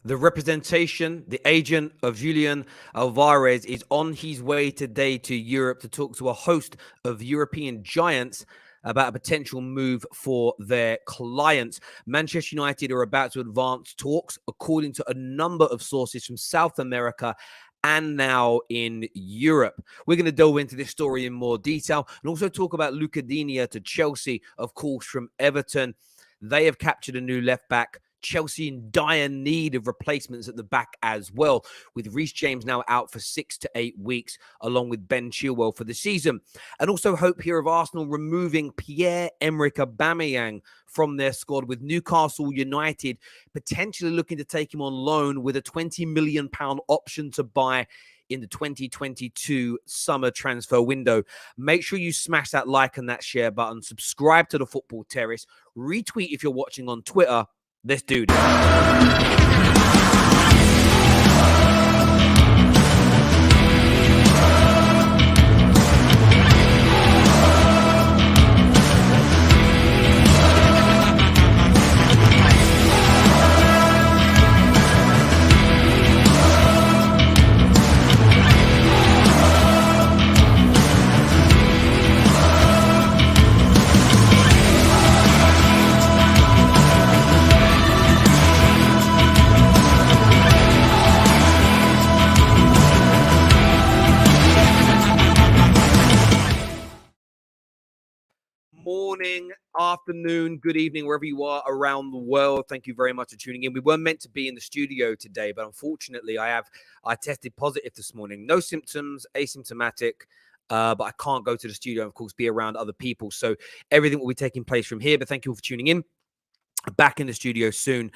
The representation, the agent of Julian Alvarez, is on his way today to Europe to talk to a host of European giants about a potential move for their clients. Manchester United are about to advance talks, according to a number of sources from South America and now in Europe. We're going to delve into this story in more detail and also talk about Digne to Chelsea, of course, from Everton. They have captured a new left back. Chelsea in dire need of replacements at the back as well, with Reece James now out for 6 to 8 weeks, along with Ben Chilwell for the season. And also hope here of Arsenal removing Pierre-Emerick Aubameyang from their squad, with Newcastle United potentially looking to take him on loan with a £20 million option to buy in the 2022 summer transfer window. Make sure you smash that like and that share button, subscribe to the Football Terrace, retweet if you're watching on Twitter. Let's do this. Morning, afternoon, good evening, wherever you are around the world. Thank you very much for tuning in. We weren't meant to be in the studio today, but unfortunately, I tested positive this morning. No symptoms, asymptomatic, but I can't go to the studio and, of course, be around other people. So everything will be taking place from here. But thank you all for tuning in. Back in the studio soon.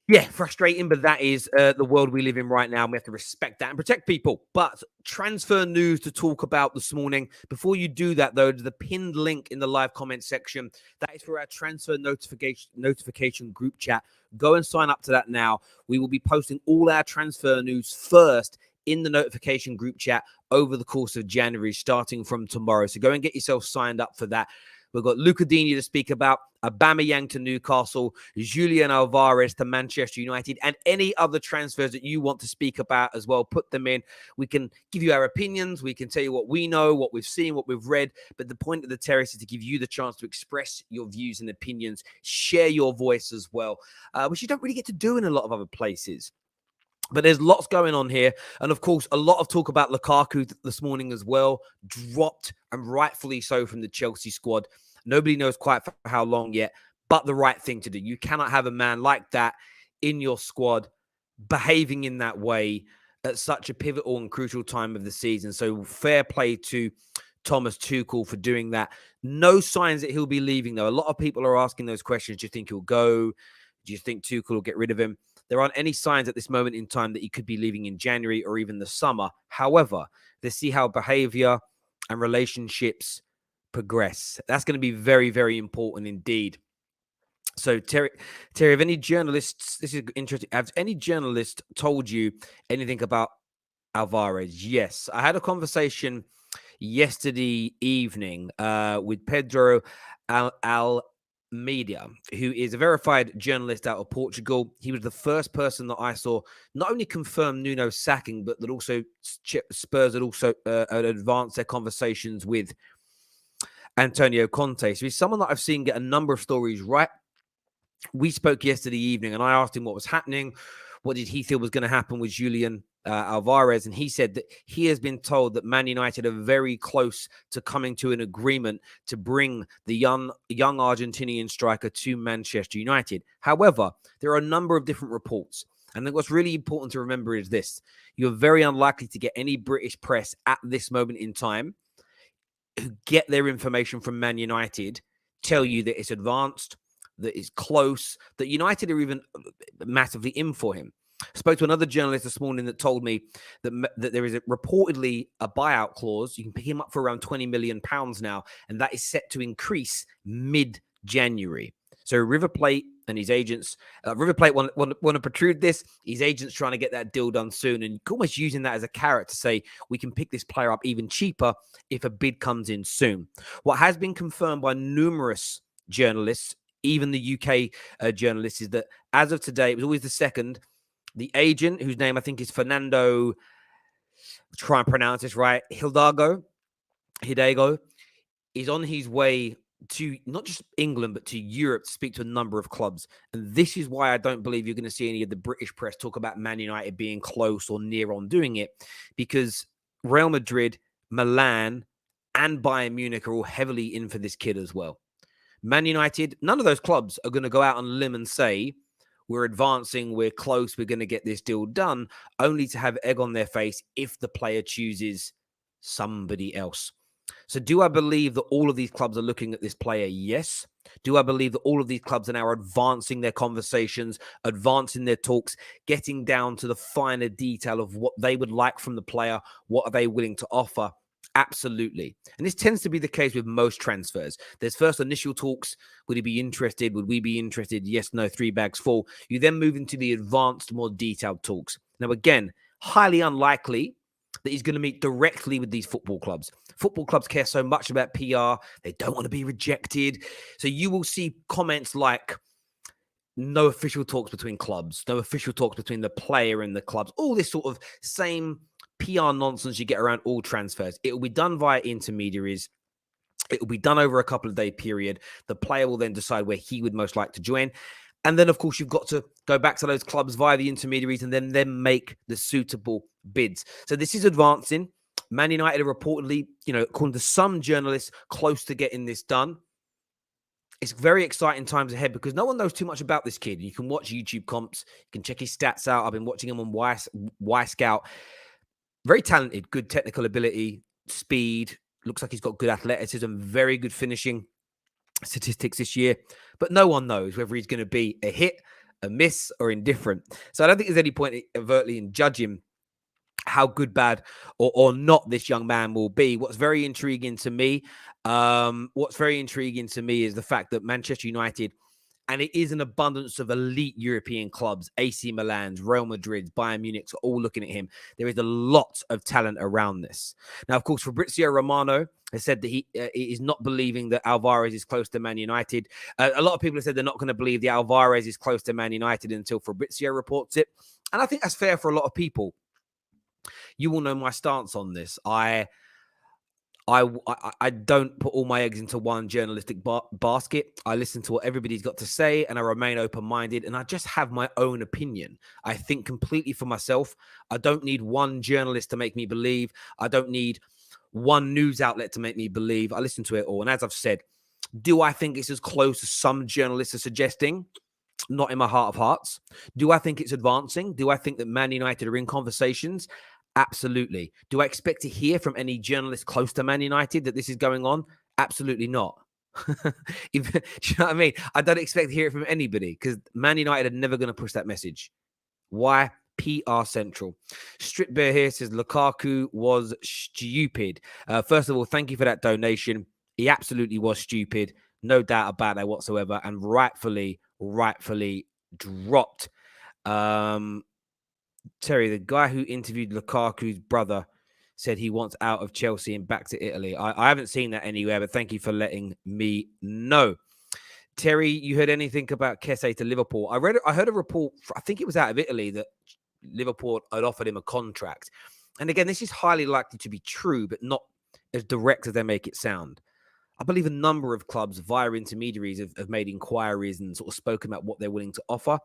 Yeah, frustrating, but that is the world we live in right now. And we have to respect that and protect people. But transfer news to talk about this morning. Before you do that, though, the pinned link in the live comment section, that is for our transfer notification group chat. Go and sign up to that now. We will be posting all our transfer news first in the notification group chat over the course of January, starting from tomorrow. So go and get yourself signed up for that. We've got Digne to speak about, Aubameyang to Newcastle, Julian Alvarez to Manchester United, and any other transfers that you want to speak about as well. Put them in. We can give you our opinions. We can tell you what we know, what we've seen, what we've read. But the point of the terrace is to give you the chance to express your views and opinions, share your voice as well, which you don't really get to do in a lot of other places. But there's lots going on here. And, of course, a lot of talk about Lukaku this morning as well. Dropped, and rightfully so, from the Chelsea squad. Nobody knows quite for how long yet, but the right thing to do. You cannot have a man like that in your squad behaving in that way at such a pivotal and crucial time of the season. So fair play to Thomas Tuchel for doing that. No signs that he'll be leaving, though. A lot of people are asking those questions. Do you think he'll go? Do you think Tuchel will get rid of him? There aren't any signs at this moment in time that he could be leaving in January or even the summer. However, let's see how behavior and relationships progress. That's going to be very, very important indeed. So, Terry, have any journalists, this is interesting, have any journalist told you anything about Alvarez? Yes. I had a conversation yesterday evening with Pedro Almeida, who is a verified journalist out of Portugal. He was the first person that I saw not only confirm Nuno's sacking, but that also Spurs had also advanced their conversations with Antonio Conte. So he's someone that I've seen get a number of stories right. We spoke yesterday evening and I asked him what was happening. What did he feel was going to happen with Julian Alvarez? And he said that he has been told that Man United are very close to coming to an agreement to bring the young Argentinian striker to Manchester United. However, there are a number of different reports. And what's really important to remember is this. You're very unlikely to get any British press at this moment in time who get their information from Man United, tell you that it's advanced, that it's close, that United are even massively in for him. I spoke to another journalist this morning that told me that there is reportedly a buyout clause. You can pick him up for around £20 million now, and that is set to increase mid-January. So River Plate and his agents, River Plate want to protrude this. His agents trying to get that deal done soon, and almost using that as a carrot to say we can pick this player up even cheaper if a bid comes in soon. What has been confirmed by numerous journalists even the UK journalists, is that as of today, it was always the second. The agent, whose name I think is Fernando, try and pronounce this right, Hidalgo, is on his way to not just England, but to Europe to speak to a number of clubs. And this is why I don't believe you're going to see any of the British press talk about Man United being close or near on doing it, because Real Madrid, Milan, and Bayern Munich are all heavily in for this kid as well. Man United, none of those clubs are going to go out on a limb and say, we're advancing, we're close, we're going to get this deal done, only to have egg on their face if the player chooses somebody else. So do I believe that all of these clubs are looking at this player? Yes. Do I believe that all of these clubs are now advancing their conversations, advancing their talks, getting down to the finer detail of what they would like from the player? What are they willing to offer? Absolutely. And this tends to be the case with most transfers. There's first initial talks. Would he be interested? Would we be interested? Yes, no, 3 bags full. You then move into the advanced, more detailed talks. Now, again, highly unlikely that he's going to meet directly with these football clubs. Football clubs care so much about PR. They don't want to be rejected. So you will see comments like, no official talks between clubs, no official talks between the player and the clubs, all this sort of same PR nonsense you get around all transfers. It will be done via intermediaries. It will be done over a couple of day period. The player will then decide where he would most like to join. And then, of course, you've got to go back to those clubs via the intermediaries and then make the suitable bids. So this is advancing. Man United are reportedly, according to some journalists, close to getting this done. It's very exciting times ahead because no one knows too much about this kid. You can watch YouTube comps. You can check his stats out. I've been watching him on Y Scout. Very talented, good technical ability, speed. Looks like he's got good athleticism, very good finishing statistics this year. But no one knows whether he's going to be a hit, a miss, or indifferent. So I don't think there's any point overtly in judging how good, bad, or not this young man will be. What's very intriguing to me, is the fact that Manchester United, and it is an abundance of elite European clubs, AC Milan's, Real Madrid's, Bayern Munich's, are all looking at him. There is a lot of talent around this. Now, of course, Fabrizio Romano has said that he is not believing that Alvarez is close to Man United. A lot of people have said they're not going to believe that Alvarez is close to Man United until Fabrizio reports it. And I think that's fair for a lot of people. You will know my stance on this. I don't put all my eggs into one journalistic basket. I listen to what everybody's got to say and I remain open-minded and I just have my own opinion. I think completely for myself. I don't need one journalist to make me believe. I don't need one news outlet to make me believe. I listen to it all. And as I've said, do I think it's as close as some journalists are suggesting? Not in my heart of hearts. Do I think it's advancing? Do I think that Man United are in conversations? Absolutely. Do I expect to hear from any journalist close to Man United that this is going on? Absolutely not. Do you know what I mean? I don't expect to hear it from anybody because Man United are never going to push that message. Why? PR Central. Strip Bear here says Lukaku was stupid. First of all, thank you for that donation. He absolutely was stupid. No doubt about that whatsoever. And rightfully dropped. Terry, the guy who interviewed Lukaku's brother, said he wants out of Chelsea and back to Italy. I haven't seen that anywhere, but thank you for letting me know. Terry, you heard anything about Kessie to Liverpool? I heard a report, I think it was out of Italy, that Liverpool had offered him a contract. And again, this is highly likely to be true, but not as direct as they make it sound. I believe a number of clubs via intermediaries have made inquiries and sort of spoken about what they're willing to offer.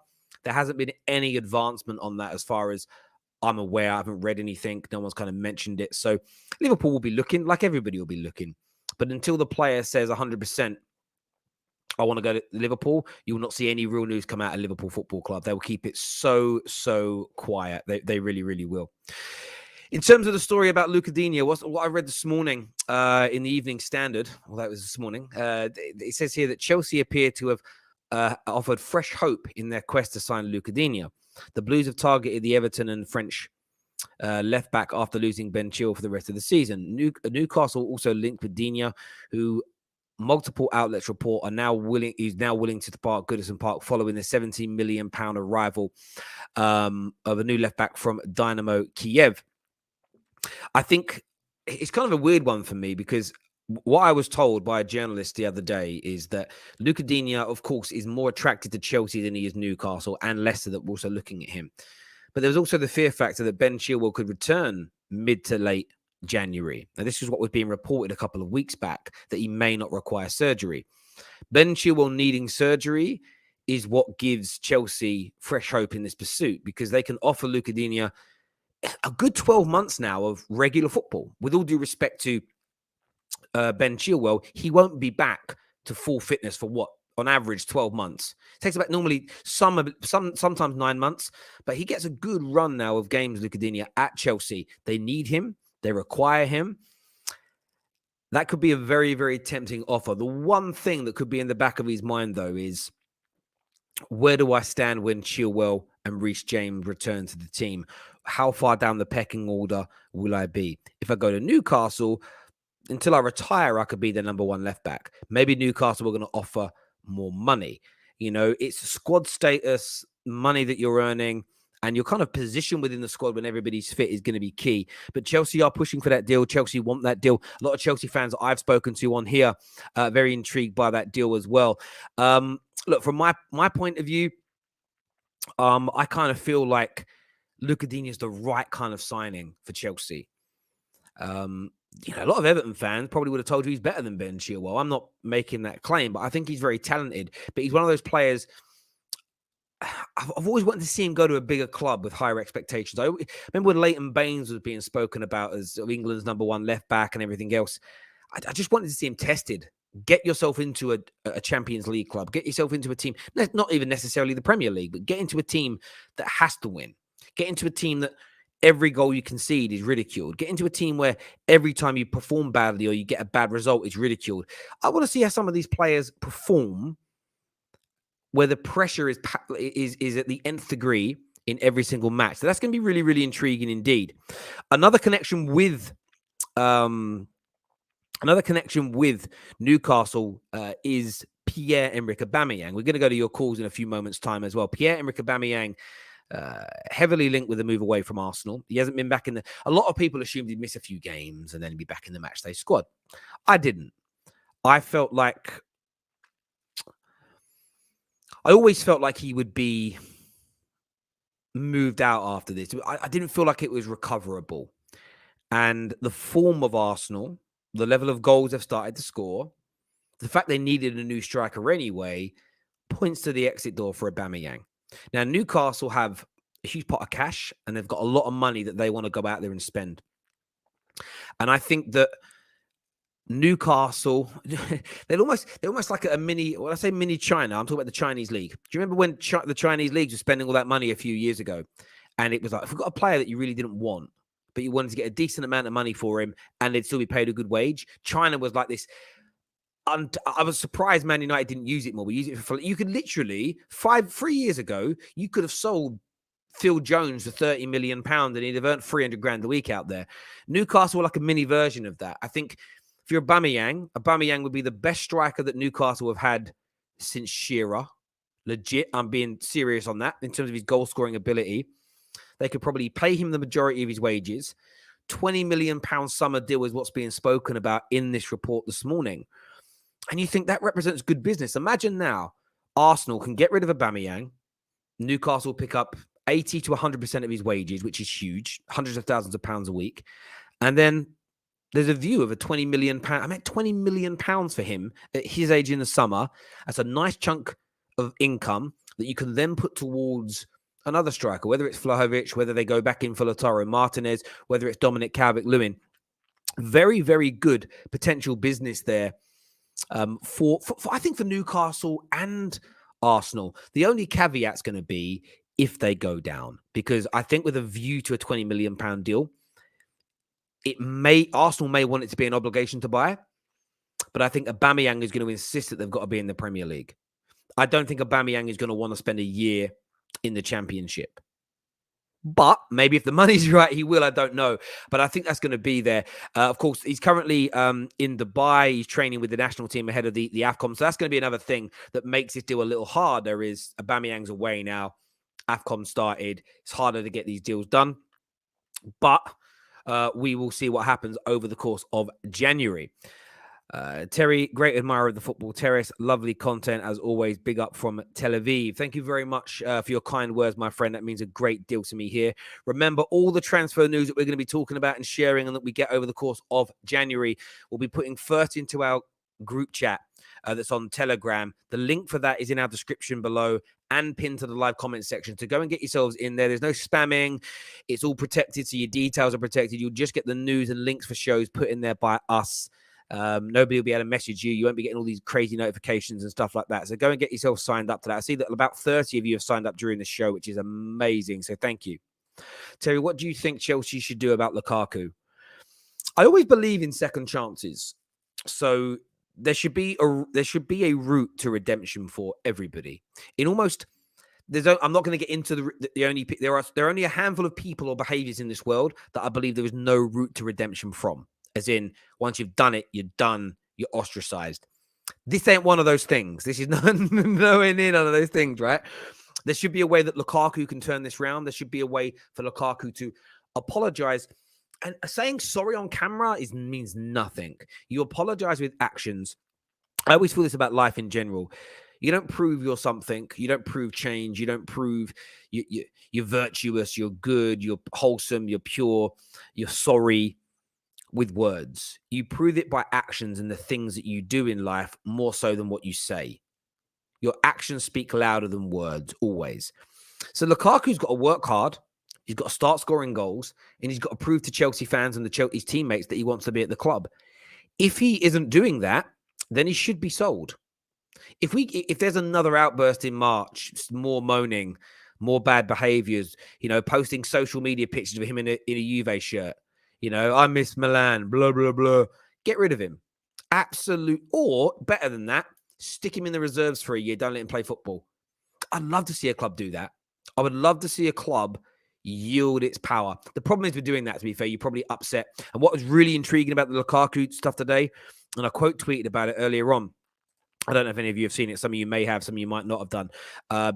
There hasn't been any advancement on that as far as I'm aware. I haven't read anything. No one's kind of mentioned it. So Liverpool will be looking, like everybody will be looking. But until the player says 100%, I want to go to Liverpool, you will not see any real news come out of Liverpool Football Club. They will keep it so quiet. They really, really will. In terms of the story about Digne, what I read this morning in the Evening Standard, well, that was this morning, it says here that Chelsea appear to have offered fresh hope in their quest to sign Digne. The Blues have targeted the Everton and French left back after losing Ben Chilwell for the rest of the season. Newcastle also linked with Digne, who multiple outlets report is now willing to depart Goodison Park following the £17 million arrival of a new left back from Dynamo Kiev. I think it's kind of a weird one for me because what I was told by a journalist the other day is that Luka Digne, of course, is more attracted to Chelsea than he is Newcastle, and Leicester that were also looking at him. But there was also the fear factor that Ben Chilwell could return mid to late January. Now, this is what was being reported a couple of weeks back, that he may not require surgery. Ben Chilwell needing surgery is what gives Chelsea fresh hope in this pursuit, because they can offer Luka Digne a good 12 months now of regular football. With all due respect to Ben Chilwell, he won't be back to full fitness for what? On average, 12 months. It takes about normally sometimes 9 months, but he gets a good run now of games, Luka Digne, at Chelsea. They need him. They require him. That could be a very, very tempting offer. The one thing that could be in the back of his mind, though, is where do I stand when Chilwell and Reece James return to the team? How far down the pecking order will I be? If I go to Newcastle, until I retire, I could be the number one left back. Maybe Newcastle were going to offer more money. You know, it's squad status, money that you're earning, and your kind of position within the squad when everybody's fit is going to be key. But Chelsea are pushing for that deal. Chelsea want that deal. A lot of Chelsea fans that I've spoken to on here very intrigued by that deal as well. Look, from my point of view, I kind of feel like Luka Digne is the right kind of signing for Chelsea. You know, a lot of Everton fans probably would have told you he's better than Ben Chilwell. I'm not making that claim, but I think he's very talented. But he's one of those players. I've always wanted to see him go to a bigger club with higher expectations. I remember when Leighton Baines was being spoken about as England's number one left back and everything else. I just wanted to see him tested. Get yourself into a Champions League club. Get yourself into a team, not even necessarily the Premier League, but get into a team that has to win. Get into a team that every goal you concede is ridiculed. Get into a team where every time you perform badly or you get a bad result, it's ridiculed. I want to see how some of these players perform where the pressure is at the nth degree in every single match. So that's going to be really, really intriguing indeed. Another connection with Newcastle is Pierre-Emerick Aubameyang. We're going to go to your calls in a few moments' time as well. Pierre-Emerick Aubameyang, heavily linked with the move away from Arsenal. He hasn't been back in a lot of people assumed he'd miss a few games and then be back in the matchday squad. I didn't. I always felt like he would be moved out after this. I didn't feel like it was recoverable. And the form of Arsenal, the level of goals they've started to score, the fact they needed a new striker anyway, points to the exit door for Aubameyang. Now, Newcastle have a huge pot of cash and they've got a lot of money that they want to go out there and spend. And I think that Newcastle, they're almost like a mini, when I say mini China, I'm talking about the Chinese league. Do you remember when the Chinese leagues were spending all that money a few years ago? And it was like, if we've got a player that you really didn't want, but you wanted to get a decent amount of money for him and they'd still be paid a good wage. China was like this. I was surprised Man United didn't use it more. We use it for, you could literally 3 years ago, you could have sold Phil Jones for £30 million and he'd have earned 300 grand a week out there. Newcastle were like a mini version of that. I think if you're Aubameyang would be the best striker that Newcastle have had since Shearer. Legit. I'm being serious on that in terms of his goal scoring ability. They could probably pay him the majority of his wages. £20 million summer deal is what's being spoken about in this report this morning. And you think that represents good business. Imagine now Arsenal can get rid of Aubameyang. Newcastle pick up 80 to 100% of his wages, which is huge, hundreds of thousands of pounds a week. And then there's a view of a £20 million. I meant £20 million for him at his age in the summer. That's a nice chunk of income that you can then put towards another striker, whether it's Vlahovic, whether they go back in for Lautaro Martinez, whether it's Dominic Calvert-Lewin. Very, very good potential business there for I think for Newcastle and Arsenal. The only caveat's going to be if they go down, because I think with a view to a £20 million deal, Arsenal may want it to be an obligation to buy, but I think Aubameyang is going to insist that they've got to be in the Premier League. I don't think Aubameyang is going to want to spend a year in the Championship. But maybe if the money's right, he will. I don't know. But I think that's going to be there. Of course, he's currently in Dubai. He's training with the national team ahead of the AFCON. So that's going to be another thing that makes this deal a little harder is Aubameyang's away now. AFCON started. It's harder to get these deals done. But we will see what happens over the course of January. Terry, great admirer of the Football Terrace. Lovely content as always. Big up from Tel Aviv. Thank you very much for your kind words, my friend. That means a great deal to me here. Remember, all the transfer news that we're going to be talking about and sharing and that we get over the course of January, we'll be putting first into our group chat that's on Telegram. The link for that is in our description below and pinned to the live comment section. So go and get yourselves in there. There's no spamming. It's all protected, so your details are protected. You'll just get the news and links for shows put in there by us. Nobody will be able to message you. You won't be getting all these crazy notifications and stuff like that. So go and get yourself signed up to that. I see that about 30 of you have signed up during the show, which is amazing. So thank you. Terry, what do you think Chelsea should do about Lukaku? I always believe in second chances. So there should be a route to redemption for everybody. I'm not going to get into there are only a handful of people or behaviors in this world that I believe there is no route to redemption from. As in, once you've done it, you're done, you're ostracized. This ain't one of those things. This is nowhere near none of those things, right? There should be a way that Lukaku can turn this round. There should be a way for Lukaku to apologize. And saying sorry on camera means nothing. You apologize with actions. I always feel this about life in general. You don't prove you're something. You don't prove change. You don't prove you're virtuous, you're good, you're wholesome, you're pure, you're sorry. With words, you prove it by actions and the things that you do in life more so than what you say. Your actions speak louder than words, always. So Lukaku's got to work hard. He's got to start scoring goals, and he's got to prove to Chelsea fans and his teammates that he wants to be at the club. If he isn't doing that, then he should be sold. If there's another outburst in March, more moaning, more bad behaviors, posting social media pictures of him in a Juve shirt. I miss Milan, blah, blah, blah. Get rid of him. Absolute. Or, better than that, stick him in the reserves for a year. Don't let him play football. I'd love to see a club do that. I would love to see a club yield its power. The problem is with doing that, to be fair, you're probably upset. And what was really intriguing about the Lukaku stuff today, and I quote tweeted about it earlier on. I don't know if any of you have seen it. Some of you may have, some of you might not have done.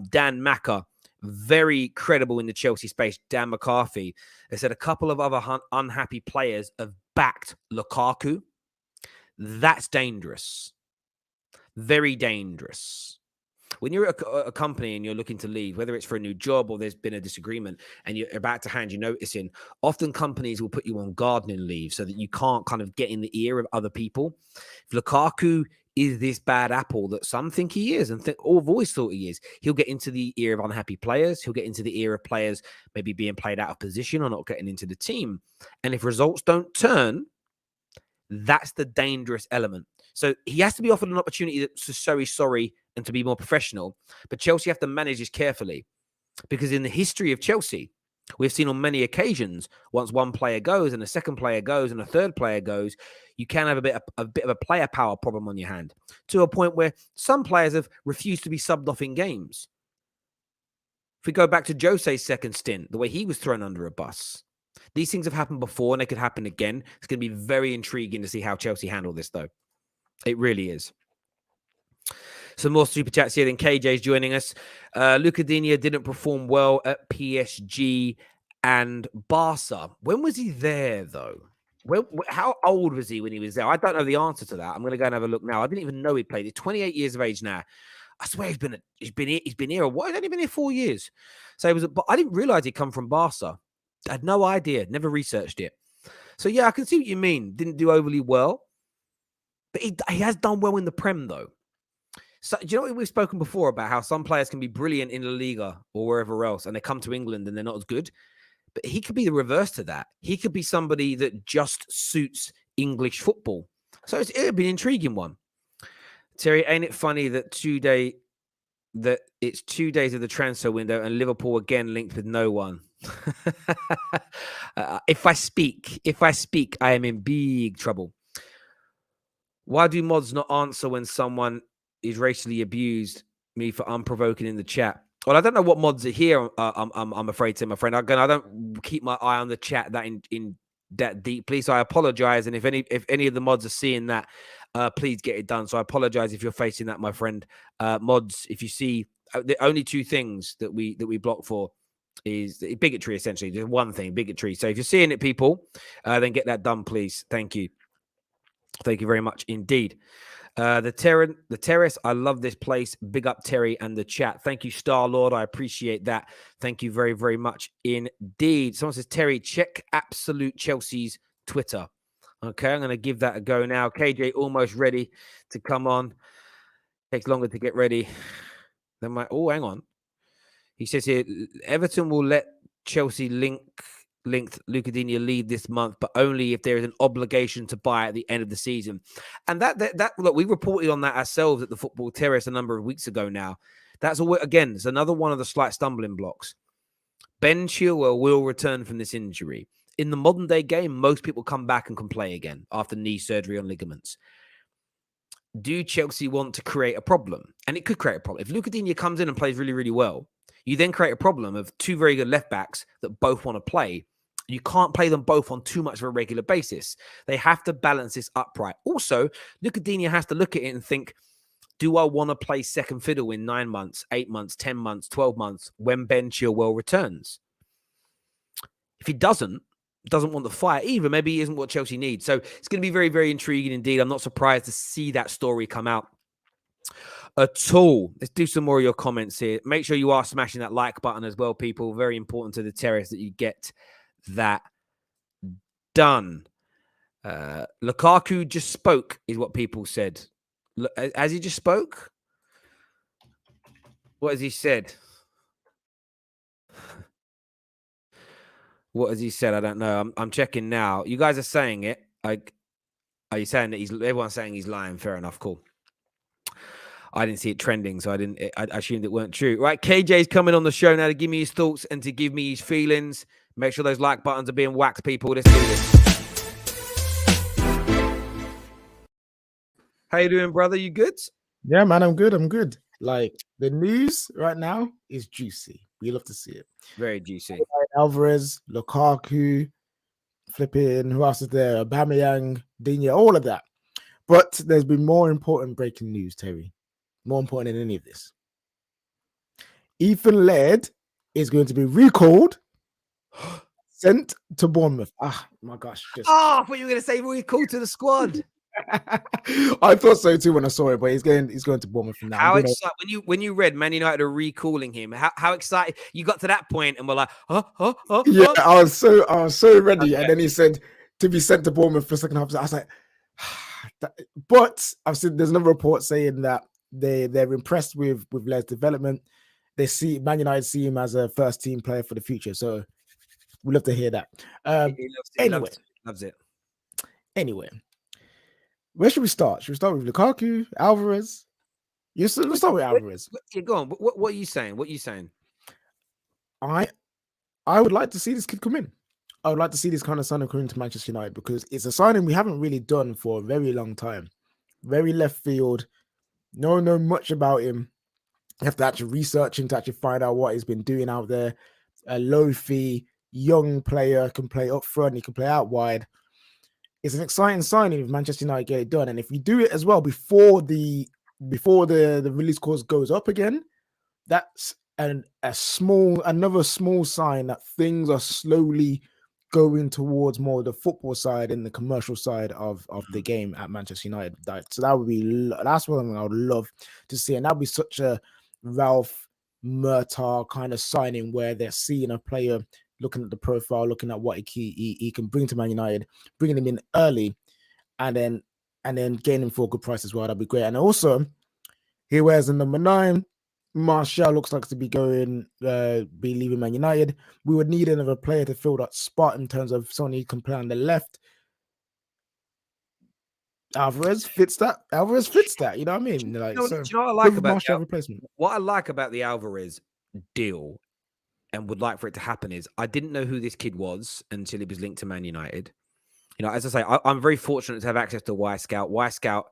Dan Macker, very credible in the Chelsea space, Dan McCarthy, they said a couple of other unhappy players have backed Lukaku. That's dangerous. Very dangerous. When you're a company and you're looking to leave, whether it's for a new job or there's been a disagreement and you're about to hand your notice in, often companies will put you on gardening leave so that you can't kind of get in the ear of other people. If Lukaku is this bad apple that some think he is and all have always thought he is, he'll get into the ear of unhappy players. He'll get into the ear of players maybe being played out of position or not getting into the team. And if results don't turn, that's the dangerous element. So he has to be offered an opportunity to say sorry and to be more professional. But Chelsea have to manage this carefully because in the history of Chelsea, we've seen on many occasions, once one player goes and a second player goes and a third player goes, you can have a bit of a player power problem on your hand to a point where some players have refused to be subbed off in games. If we go back to Jose's second stint, the way he was thrown under a bus, these things have happened before and they could happen again. It's going to be very intriguing to see how Chelsea handle this, though. It really is. Some more super chats here. Then KJ's joining us. Luka Digne didn't perform well at PSG and Barca. When was he there, though? How old was he when he was there? I don't know the answer to that. I'm going to go and have a look now. I didn't even know he played. He's 28 years of age now. I swear he's been here. Why? He's only been here 4 years. So but I didn't realize he'd come from Barca. I had no idea. Never researched it. So yeah, I can see what you mean. Didn't do overly well, but he has done well in the Prem though. So do you know what we've spoken before about how some players can be brilliant in La Liga or wherever else, and they come to England and they're not as good? But he could be the reverse to that. He could be somebody that just suits English football. So it'd be an intriguing one. Terry, ain't it funny that it's 2 days of the transfer window and Liverpool again linked with no one? If I speak, I am in big trouble. Why do mods not answer when someone is racially abused me for unprovoking in the chat? Well, I don't know what mods are here. I'm afraid to, my friend. I don't keep my eye on the chat that in that deeply. So I apologize. And if any of the mods are seeing that, please get it done. So I apologize if you're facing that, my friend. Mods, if you see the only two things that we block for is bigotry, essentially. Just one thing, bigotry. So if you're seeing it, people, then get that done, please. Thank you. Thank you very much indeed. The terrace. I love this place. Big up Terry and the chat. Thank you, Star Lord. I appreciate that. Thank you very, very much indeed. Someone says, Terry, check Absolute Chelsea's Twitter. Okay, I'm going to give that a go now. KJ almost ready to come on. Takes longer to get ready. Then hang on. He says here, Everton will let Chelsea linked Luka Digne leave this month, but only if there is an obligation to buy at the end of the season. And that look, we reported on that ourselves at the Football Terrace a number of weeks ago now. That's again, it's another one of the slight stumbling blocks. Ben Chilwell will return from this injury. In the modern day game, most people come back and can play again after knee surgery on ligaments. Do Chelsea want to create a problem? And it could create a problem. If Luka Digne comes in and plays really, really well, you then create a problem of two very good left backs that both want to play. You can't play them both on too much of a regular basis. They have to balance this upright. Also, Luka Digne has to look at it and think, do I want to play second fiddle in 9 months, 8 months, 10 months, 12 months when Ben Chilwell returns? If he doesn't want the fire either, maybe he isn't what Chelsea needs. So it's going to be very, very intriguing indeed. I'm not surprised to see that story come out at all. Let's do some more of your comments here. Make sure you are smashing that like button as well, people. Very important to the terrace that you get that done. Lukaku just spoke, is what people said. Has he just spoke? What has he said? What has he said? I don't know. I'm checking now. You guys are saying it. Are you saying that everyone's saying he's lying? Fair enough. Cool. I didn't see it trending, so I assumed it weren't true. Right, KJ's coming on the show now to give me his thoughts and to give me his feelings. Make sure those like buttons are being whacked, people. Let's do this. How you doing, brother? You good? Yeah, man, I'm good. I'm good. Like, the news right now is juicy. We love to see it. Very juicy. Alvarez, Lukaku, flipping, who else is there? Aubameyang, Digne, all of that. But there's been more important breaking news, Terry. More important than any of this. Ethan Laird is going to be recalled, sent to Bournemouth. Ah, my gosh. I thought you were going to say recalled to the squad. I thought so too when I saw it, but he's going to Bournemouth now. How excited when you read Man United are recalling him? How excited you got to that point and were like, yeah, I was so ready, okay. And then he said to be sent to Bournemouth for the second half. I was like, but I've seen there's another report saying that they're impressed with Laird's development. They see Man United see him as a first team player for the future, so we love to hear that. He loves it. Anyway. Where should we start? Should we start with Lukaku, Alvarez? Let's start with Alvarez. Yeah, go on. What are you saying? What are you saying? I would like to see this kid come in. I would like to see this kind of signing come into Manchester United because it's a signing we haven't really done for a very long time. Very left field. No know much about him. You have to actually research him to actually find out what he's been doing out there. A low fee, young player, can play up front, he can play out wide. It's an exciting signing if Manchester United get it done. And if we do it as well before the release clause goes up again, that's another small sign that things are slowly going towards more the football side and the commercial side of the game at Manchester United. So that's what I would love to see. And that would be such a Ralph Murtaugh kind of signing where they're seeing a player looking at the profile, looking at what he can bring to Man United, bringing him in early, and then getting him for a good price as well. That'd be great. And also, he wears the number 9. Martial looks like to be leaving Man United. We would need another player to fill that spot in terms of someone who can play on the left. Alvarez fits that. You know what I mean? Like, do you know what I like about replacement? What I like about the Alvarez deal and would like for it to happen is I didn't know who this kid was until he was linked to Man United. You know, as I say, I'm very fortunate to have access to Y-Scout. Y-Scout,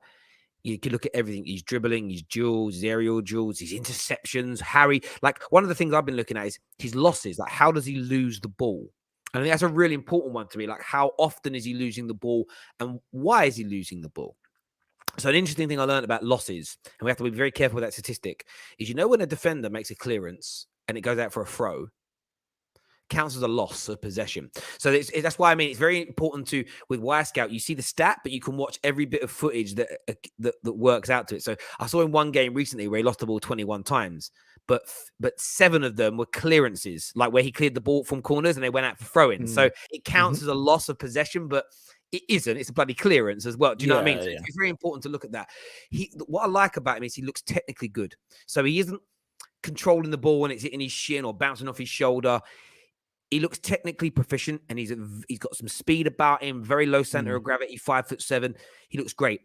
you can look at everything. He's dribbling, his duels, his aerial duels, his interceptions. Harry, like one of the things I've been looking at is his losses. Like, how does he lose the ball? And I think that's a really important one to me. Like, how often is he losing the ball and why is he losing the ball? So an interesting thing I learned about losses, and we have to be very careful with that statistic, is when a defender makes a clearance and it goes out for a throw, counts as a loss of possession. So that's why I mean it's very important to with Wisecout. You see the stat, but you can watch every bit of footage that works out to it. So I saw in one game recently where he lost the ball 21 times, but 7 of them were clearances, like where he cleared the ball from corners and they went out for throw-ins. So it counts as a loss of possession, but it isn't. It's a bloody clearance as well. Do you know what I mean? So it's very important to look at that. What I like about him is he looks technically good. So he isn't controlling the ball when it's hitting his shin or bouncing off his shoulder. He looks technically proficient and he's got some speed about him, very low center of gravity, 5'7". He looks great.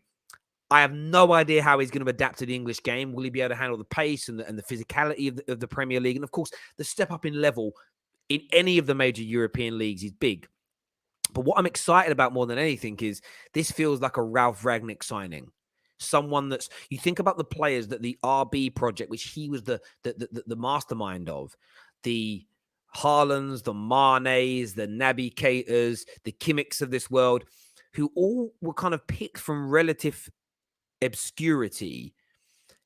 I have no idea how he's going to adapt to the English game. Will he be able to handle the pace and the physicality of the Premier League? And of course, the step up in level in any of the major European leagues is big. But what I'm excited about more than anything is this feels like a Ralph Rangnick signing. Someone that's, you think about the players that the RB project, which he was the mastermind of, the Haalands, the Manes, the Naby Keitas, the Kimmichs of this world, who all were kind of picked from relative obscurity,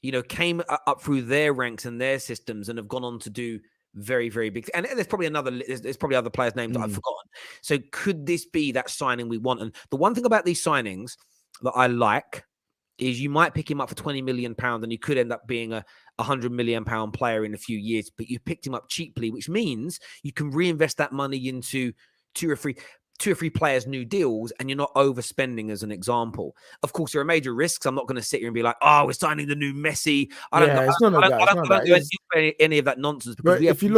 you know, came up through their ranks and their systems and have gone on to do very, very big. And there's probably there's probably other players' names that I've forgotten. So could this be that signing we want? And the one thing about these signings that I like is you might pick him up for £20 million and he could end up being a £100 million player in a few years, but you picked him up cheaply, which means you can reinvest that money into two or three players' new deals, and you're not overspending as an example. Of course, there are major risks. I'm not going to sit here and be like, oh, we're signing the new Messi. I don't do any of that nonsense. Because if you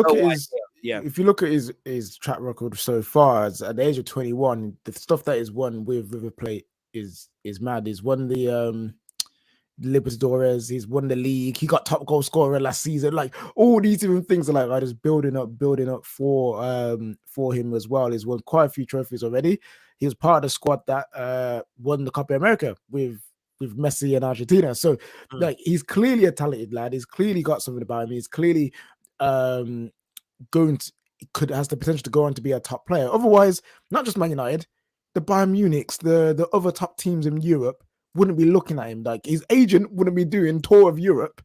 look at his track record so far, at the age of 21, the stuff that he's won with River Plate is mad. He's won the Libertadores, he's won the league, he got top goal scorer last season. Like all these different things are like just building up for him as well. He's won quite a few trophies already. He was part of the squad that won the Copa America with Messi and Argentina. So like he's clearly a talented lad. He's clearly got something about him. He's clearly has the potential to go on to be a top player. Otherwise, not just Man United, the Bayern Munichs, the other top teams in Europe wouldn't be looking at him. Like his agent wouldn't be doing tour of Europe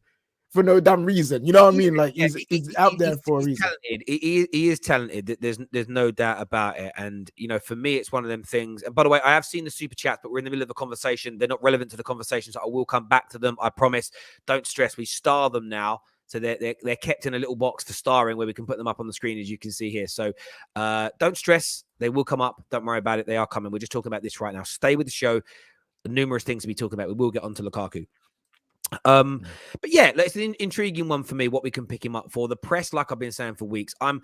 for no damn reason. You know what I mean? Like he's out there for a reason. Talented. He is talented. There's no doubt about it. And you know, for me, it's one of them things. And by the way, I have seen the super chats, but we're in the middle of a conversation. They're not relevant to the conversation, so I will come back to them. I promise. Don't stress. We star them now. So they're kept in a little box for starring where we can put them up on the screen, as you can see here. So don't stress. They will come up. Don't worry about it. They are coming. We're just talking about this right now. Stay with the show. Numerous things to be talking about. We will get on to Lukaku. But yeah, it's an intriguing one for me, what we can pick him up for. The press, like I've been saying for weeks, I'm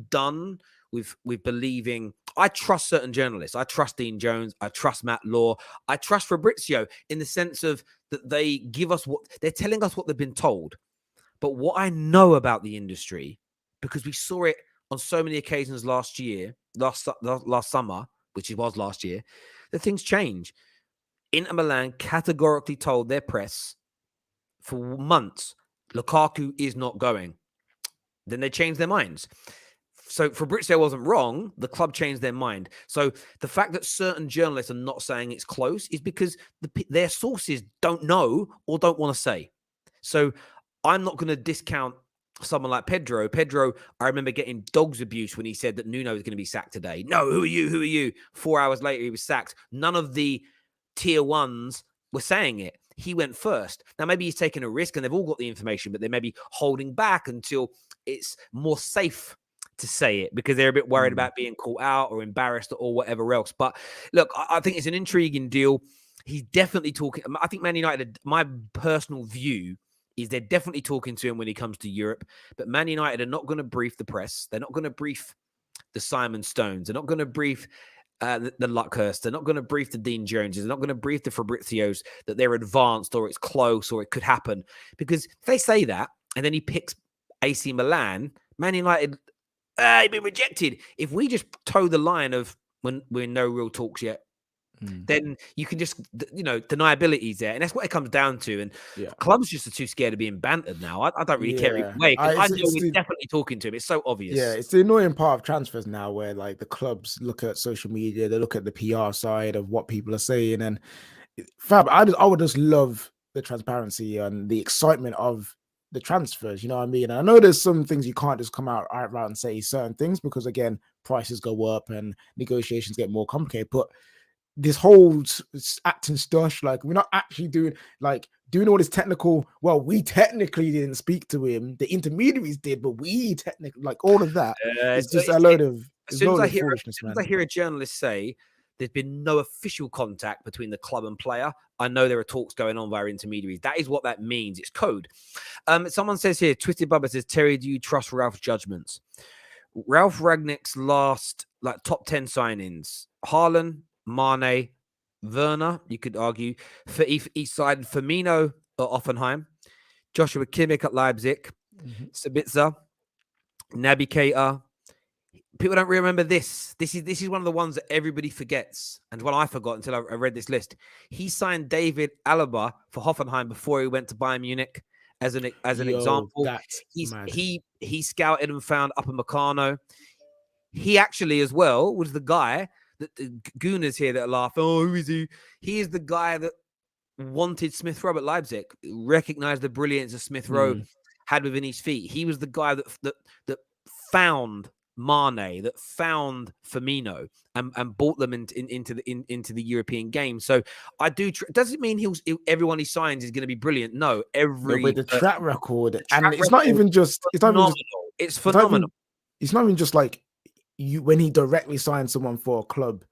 done with believing. I trust certain journalists. I trust Dean Jones. I trust Matt Law. I trust Fabrizio in the sense of that they give us what they're telling us what they've been told. But what I know about the industry, because we saw it on so many occasions last summer, which it was last year, that things change. Inter Milan categorically told their press for months, Lukaku is not going. Then they changed their minds. So Fabrizio wasn't wrong. The club changed their mind. So the fact that certain journalists are not saying it's close is because their sources don't know or don't want to say. So I'm not going to discount someone like Pedro. Pedro, I remember getting dog's abuse when he said that Nuno was going to be sacked today. No, who are you? Who are you? 4 hours later, he was sacked. None of the tier ones were saying it. He went first. Now, maybe he's taking a risk and they've all got the information, but they may be holding back until it's more safe to say it because they're a bit worried about being caught out or embarrassed or whatever else. But look, I think it's an intriguing deal. He's definitely talking. I think Man United, my personal view is they're definitely talking to him when he comes to Europe. But Man United are not going to brief the press. They're not going to brief the Simon Stones. They're not going to brief the Luckhurst. They're not going to brief the Dean Joneses. They're not going to brief the Fabrizios that they're advanced or it's close or it could happen. Because if they say that and then he picks AC Milan, Man United, he'd been rejected. If we just toe the line of when we're in no real talks yet, then you can just, deniability's there. And that's what it comes down to. And clubs just are too scared of being bantered now. I don't really care either way. I know we're definitely talking to him. It's so obvious. Yeah, it's the annoying part of transfers now where like the clubs look at social media, they look at the PR side of what people are saying. And Fab, I would just love the transparency and the excitement of the transfers. You know what I mean? And I know there's some things you can't just come out and say certain things because again, prices go up and negotiations get more complicated. But this whole acting stush, like we're not actually doing all this technical. Well, we technically didn't speak to him. The intermediaries did, but we technically all of that. It's just a load of foolishness, man. As soon as I hear a journalist say there's been no official contact between the club and player, I know there are talks going on via intermediaries. That is what that means. It's code. Someone says here, Twisted Bubba says, Terry, do you trust Ralph's judgments? Ralph Ragnick's last top 10 signings: Haaland, Mane, Werner, you could argue, for each side, Firmino at Offenheim, Joshua Kimmich at Leipzig, Sabitzer, Naby Keita. People don't remember this. This is one of the ones that everybody forgets, and one I forgot until I read this list. He signed David Alaba for Hoffenheim before he went to Bayern Munich. As an example, he scouted and found Upamecano. He actually as well was the guy that the gooners here that are laughing. Oh, who is he? He is the guy that wanted Smith Rowe at Leipzig, recognized the brilliance of Smith Rowe had within his feet. He was the guy that found Mane, that found Firmino, and brought them into the European game. So I do. Does it mean everyone he signs is going to be brilliant? No, with the track record, it's not even just. It's phenomenal. It's phenomenal. It's not even just like when he directly signs someone for a club.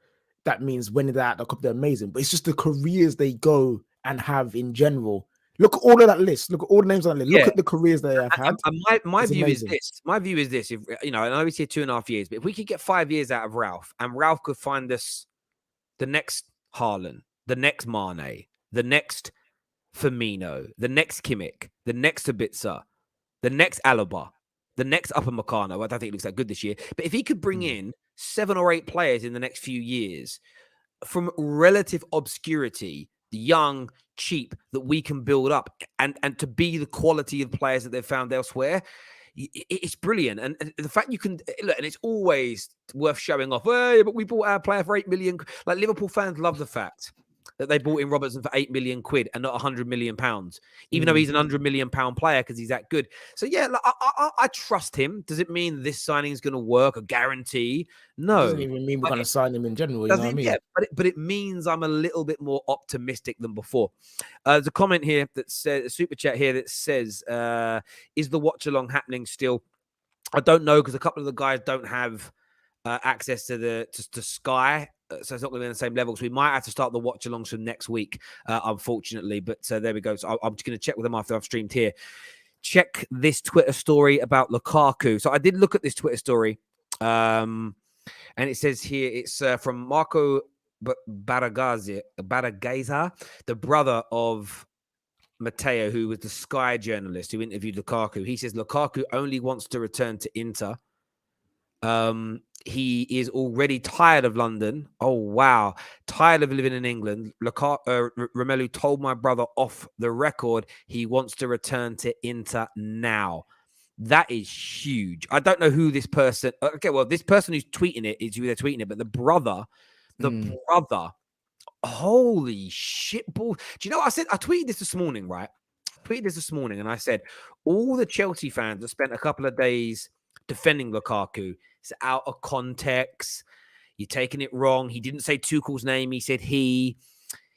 That means when they're at the club, they're amazing. But it's just the careers they go and have in general. Look at all of that list. Look at all the names on that list. Look at the careers they have had. My view is this. My view is this. If I know he's here 2.5 years, but if we could get 5 years out of Ralph, and Ralph could find us the next Haaland, the next Mane, the next Firmino, the next Kimmich, the next Sabitzer, the next Alaba, the next Upamecano. I don't think it looks that good this year. But if he could bring in 7 or 8 players in the next few years from relative obscurity, young, cheap, that we can build up and to be the quality of players that they've found elsewhere, it's brilliant. And the fact you can look, and it's always worth showing off. Hey, but we bought our player for 8 million. Like Liverpool fans love the fact that they bought in Robertson for 8 million quid and not 100 million pounds, even though he's an 100 million pound player because he's that good. So yeah, like, I trust him. Does it mean this signing is going to work? A guarantee? No. It doesn't even mean we're going to sign him in general. You know what I mean? Yeah, but it means I'm a little bit more optimistic than before. There's a comment here that says, a super chat here that says, is the watch along happening still? I don't know, because a couple of the guys don't have access to Sky. So it's not going to be on the same level. So we might have to start the watch alongs from next week, unfortunately. But there we go. So I'm just going to check with them after I've streamed here. Check this Twitter story about Lukaku. So I did look at this Twitter story. And it says here, it's from Marco Baragazza, the brother of Matteo, who was the Sky journalist who interviewed Lukaku. He says Lukaku only wants to return to Inter. He is already tired of London. Oh, wow. Tired of living in England. Romelu told my brother off the record he wants to return to Inter now. That is huge. I don't know who this person... Okay, well, this person who's tweeting it is who they're tweeting it, but the brother, holy shit ball. Do you know what I said? I tweeted this morning, right? And I said, all the Chelsea fans that spent a couple of days defending Lukaku, it's out of context. You're taking it wrong. He didn't say Tuchel's name. He said he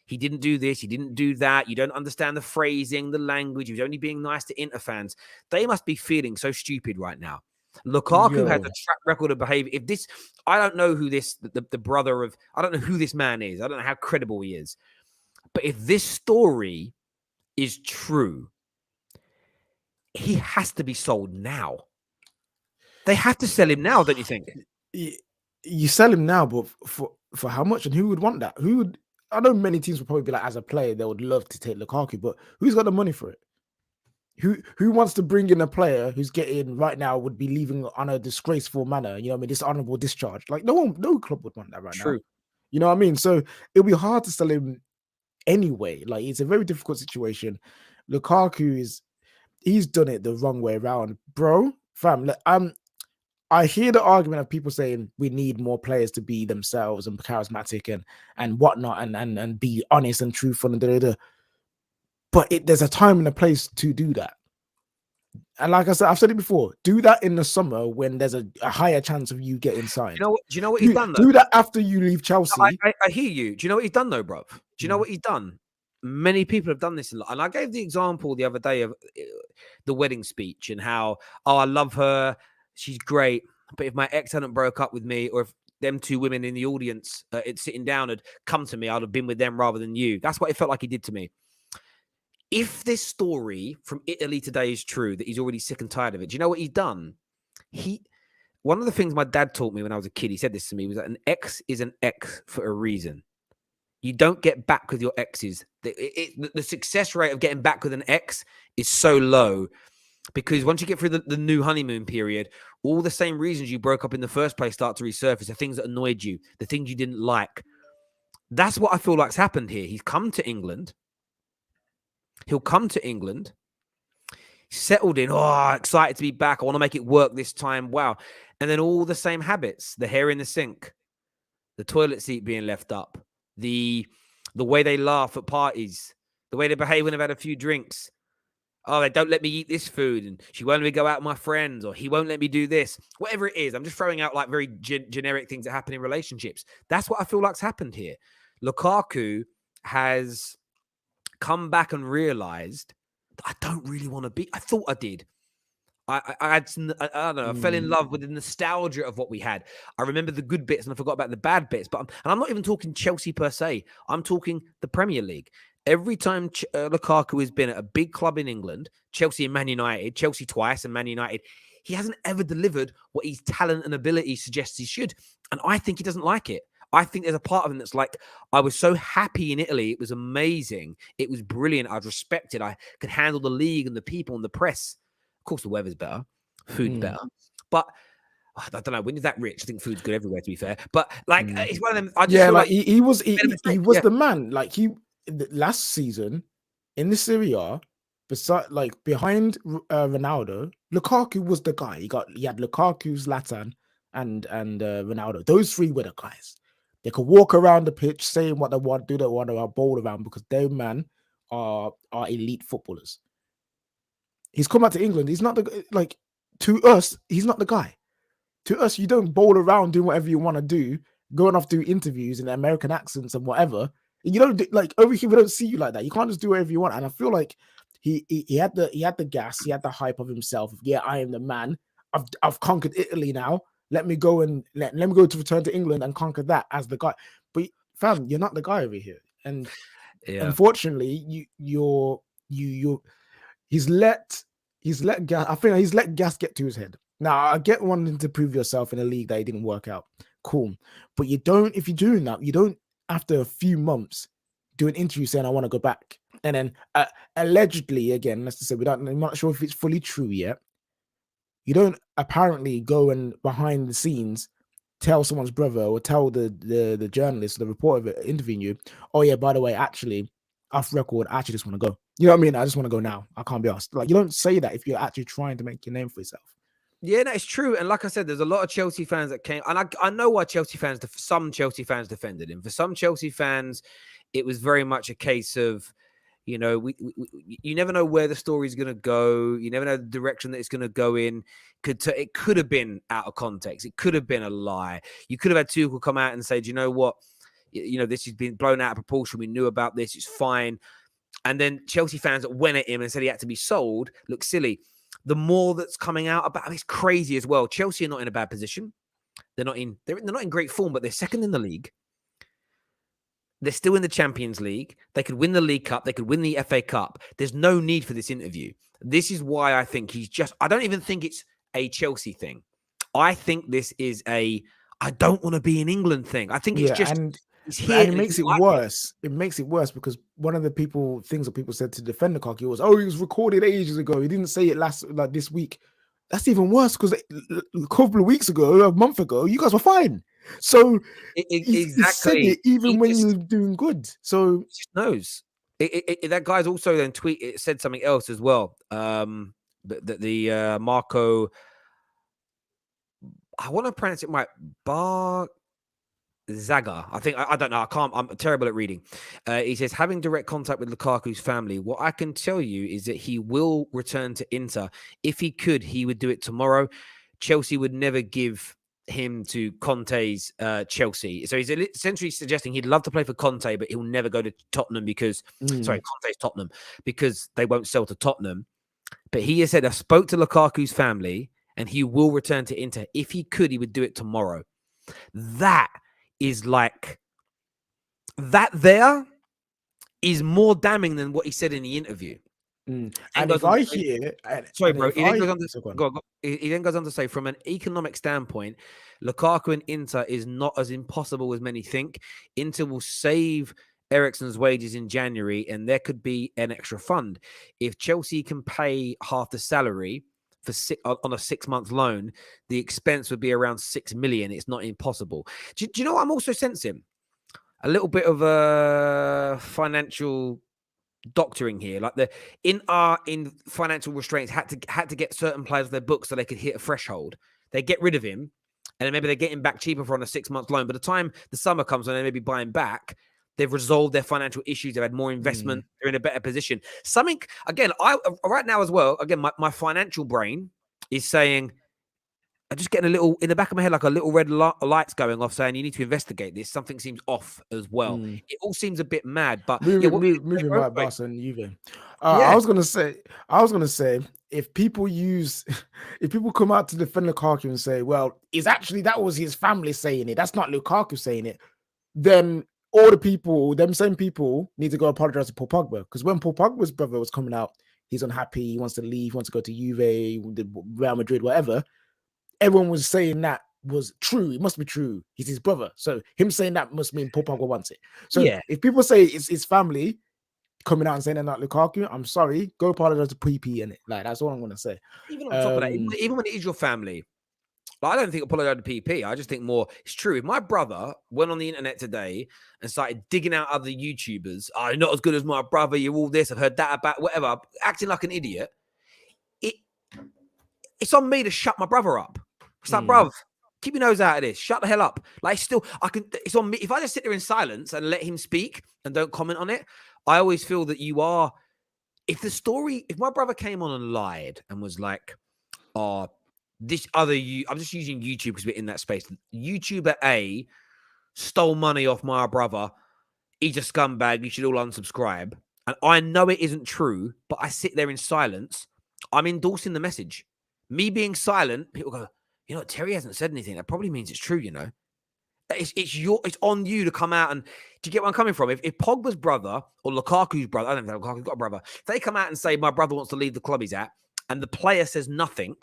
didn't do this. He didn't do that. You don't understand the phrasing, the language. He was only being nice to Inter fans. They must be feeling so stupid right now. Lukaku has a track record of behavior. If this, I don't know who this, the brother of, I don't know who this man is. I don't know how credible he is. But if this story is true, he has to be sold now. They have to sell him now, don't you think? You sell him now, but for how much? And who would want that? Who would? I know many teams would probably be like, as a player, they would love to take Lukaku, but who's got the money for it? Who wants to bring in a player who's getting right now would be leaving on a disgraceful manner? You know what I mean? Dishonorable discharge. Like no club would want that right now. You know what I mean? So it'll be hard to sell him anyway. Like it's a very difficult situation. Lukaku he's done it the wrong way around, bro. Fam, I hear the argument of people saying we need more players to be themselves and charismatic and whatnot and be honest and truthful and da-da-da. But there's a time and a place to do that. And like I said, I've said it before, do that in the summer when there's a higher chance of you getting signed. Do you know what he's done, though? Do that after you leave Chelsea. I hear you. Do you know what he's done, though, bruv? Do you know what he's done? Many people have done this a lot. And I gave the example the other day of the wedding speech and how, oh, I love her. She's great. But if my ex hadn't broke up with me, or if them two women in the audience sitting down had come to me, I'd have been with them rather than you. That's what it felt like he did to me. If this story from Italy today is true, that he's already sick and tired of it, do you know what he's done? One of the things my dad taught me when I was a kid, he said this to me, was that an ex is an ex for a reason. You don't get back with your exes. The success rate of getting back with an ex is so low because once you get through the new honeymoon period, all the same reasons you broke up in the first place start to resurface. The things that annoyed you, the things you didn't like. That's what I feel like's happened here. He's come to England. He'll come to England, settled in. Oh, excited to be back. I want to make it work this time. Wow. And then all the same habits, the hair in the sink, the toilet seat being left up, the way they laugh at parties, the way they behave when they've had a few drinks. Oh, they don't let me eat this food, and she won't let me go out with my friends, or he won't let me do this. Whatever it is, I'm just throwing out like very generic things that happen in relationships. That's what I feel like's happened here. Lukaku has come back and realized that I don't really want to be. I thought I did. I don't know. I fell in love with the nostalgia of what we had. I remember the good bits and I forgot about the bad bits. And I'm not even talking Chelsea per se. I'm talking the Premier League. Every time Lukaku has been at a big club in England, Chelsea and Man United, Chelsea twice and Man United, he hasn't ever delivered what his talent and ability suggests he should. And I think he doesn't like it. I think there's a part of him that's like, I was so happy in Italy. It was amazing. It was brilliant. I'd respect it. I could handle the league and the people and the press. Of course, the weather's better. Food's better. But I don't know. When is that rich? I think food's good everywhere, to be fair. But like, it's one of them. I just feel like he was the man. Like last season in the Serie A, behind Ronaldo, Lukaku was the guy. He had Lukaku, Zlatan, and Ronaldo. Those three were the guys. They could walk around the pitch saying what they want, do what they want, or bowl around because they are elite footballers. He's come back to England. He's not to us, he's not the guy. To us, you don't bowl around doing whatever you want to do, going off do interviews in American accents and whatever. You don't over here. We don't see you like that. You can't just do whatever you want. And I feel like he had the gas, he had the hype of himself. Yeah, I am the man. I've conquered Italy now. Let me go and let me go to return to England and conquer that as the guy. But fam, you're not the guy over here. And unfortunately, he's let gas. I think he's let gas get to his head. Now I get wanting to prove yourself in a league that it didn't work out. Cool, but you don't. If you're doing that, you don't. After a few months, do an interview saying I want to go back, and then allegedly again, let's just say I'm not sure if it's fully true yet. You don't apparently go and behind the scenes tell someone's brother or tell the journalist, the reporter interviewing you, oh yeah, by the way, actually off record, I actually just want to go. You know what I mean? I just want to go now. I can't be asked. Like, you don't say that if you're actually trying to make your name for yourself. Yeah, no, it's true. And like I said, there's a lot of Chelsea fans that came, and I know why some Chelsea fans defended him. For some Chelsea fans, it was very much a case of, you know, you never know where the story's going to go. You never know the direction that it's going to go in. It could have been out of context. It could have been a lie. You could have had Tuchel come out and say, do you know what? You know, this has been blown out of proportion. We knew about this. It's fine. And then Chelsea fans that went at him and said he had to be sold look silly. The more that's coming out about him, it's crazy as well. Chelsea are not in a bad position. They're not in great form, but they're second in the league. They're still in the Champions League. They could win the League Cup. They could win the FA Cup. There's no need for this interview. This is why I think I don't even think it's a Chelsea thing. I think this is I don't want to be in England thing. I think it's just... And it makes it worse. It makes it worse because one of the things that people said to defend Lukaku was, "Oh, he was recorded ages ago. He didn't say it this week." That's even worse because a couple of weeks ago, a month ago, you guys were fine. So he said it even when you were doing good. So he just knows. That guy's also then said something else as well. The Marco, I want to pronounce it right. Zaga. I think I don't know. I can't. I'm terrible at reading. He says having direct contact with Lukaku's family. What I can tell you is that he will return to Inter. If he could, he would do it tomorrow. Chelsea would never give him to Conte's Chelsea. So he's essentially suggesting he'd love to play for Conte, but he'll never go to Tottenham because Conte's Tottenham because they won't sell to Tottenham. But he has said I spoke to Lukaku's family and he will return to Inter. If he could, he would do it tomorrow. That is like that there is more damning than what he said in the interview. And if I hear, sorry, bro, he then goes on to say, from an economic standpoint, Lukaku and Inter is not as impossible as many think. Inter will save Eriksen's wages in January, and there could be an extra fund. If Chelsea can pay half the salary on a 6-month loan, the expense would be around 6 million. It's not impossible. Do you know what I'm also sensing? A little bit of a financial doctoring here, like in financial restraints had to get certain players off their books so they could hit a threshold. They get rid of him, and then maybe they get him back cheaper for on a 6-month loan. By the time the summer comes and they may be buying back, they've resolved their financial issues. They've had more investment. They're in a better position. Something again, I right now as well. Again, my financial brain is saying, I'm just getting a little in the back of my head, like a little red light's going off, saying you need to investigate this. Something seems off as well. It all seems a bit mad. But moving right, Barca and Juve. I was gonna say, if people come out to defend Lukaku and say, well, that was his family saying it, that's not Lukaku saying it, then all them same people need to go apologize to Paul Pogba, because when Paul Pogba's brother was coming out, he's unhappy, he wants to leave, he wants to go to Juve, Real Madrid, whatever. Everyone was saying that was true. It must be true. He's his brother. So him saying that must mean Paul Pogba wants it. So if people say it's his family coming out and saying they're not Lukaku, I'm sorry. Go apologize to PP and it. Like, that's all I'm going to say. Even on top of that, even when it is your family, I don't think apologize to PP. I just think more it's true. If my brother went on the internet today and started digging out other YouTubers, you're not as good as my brother, you're all this, I've heard that about whatever, acting like an idiot, it's on me to shut my brother up. It's like, bruv, keep your nose out of this. Shut the hell up. Like, it's on me. If I just sit there in silence and let him speak and don't comment on it, I always feel that if my brother came on and lied and was like, I'm just using YouTube because we're in that space. YouTuber A stole money off my brother. He's a scumbag. You should all unsubscribe. And I know it isn't true, but I sit there in silence. I'm endorsing the message. Me being silent, people go, you know, Terry hasn't said anything. That probably means it's true, you know. It's on you to come out and, do you get where I'm coming from? If Pogba's brother or Lukaku's brother, I don't know if Lukaku's got a brother, if they come out and say, my brother wants to leave the club he's at, and the player says nothing,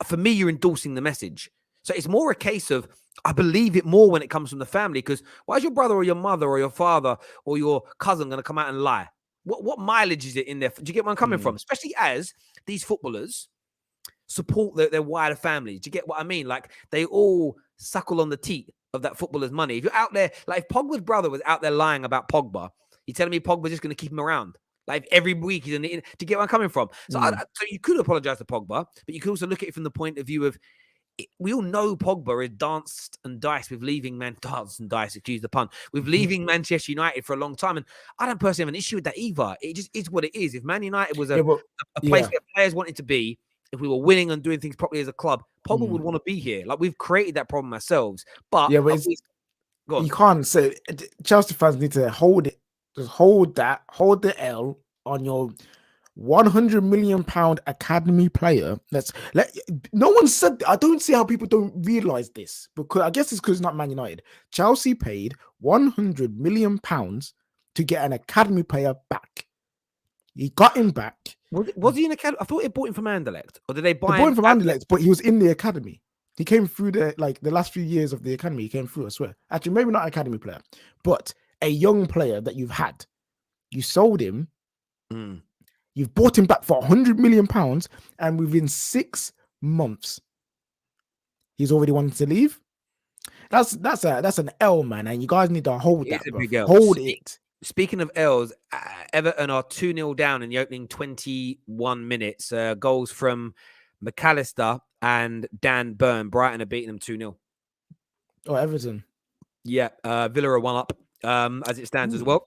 for me, you're endorsing the message. So it's more a case of, I believe it more when it comes from the family, because why is your brother or your mother or your father or your cousin going to come out and lie? What mileage is it in there? Do you get where I'm coming from? Especially as these footballers support their wider families. Do you get what I mean? Like, they all suckle on the teat of that footballer's money. If you're out there, like if Pogba's brother was out there lying about Pogba, you're telling me Pogba's just going to keep him around? Like every week he's in the... Do you get where I'm coming from? So, so you could apologize to Pogba, but you could also look at it from the point of view of, we all know Pogba has danced and diced with leaving excuse the pun, with leaving Manchester United for a long time. And I don't personally have an issue with that either. It just is what it is. If Man United was a place where players wanted to be, if we were winning and doing things properly as a club, Pogba would want to be here. Like, we've created that problem ourselves. But you can't say Chelsea fans need to hold it. Just hold the L on your £100 million academy player. No one said. I don't see how people don't realize this, because I guess it's because it's not Man United. Chelsea paid £100 million to get an academy player back. He got him back. Was he in academy? I thought they bought him from Anderlecht, or did they buy him from Anderlecht? But he was in the academy. He came through the last few years of the academy. He came through, I swear. Actually, maybe not academy player, but a young player that you've had. You sold him. You've bought him back for £100 million, and within 6 months, he's already wanted to leave. That's an L, man, and you guys need to hold that. Hold it. Speaking of L's, Everton are 2-0 down in the opening 21 minutes. Goals from McAllister and Dan Burn. Brighton are beating them 2-0. Oh, Everton. Yeah, Villa are 1 up as it stands as well.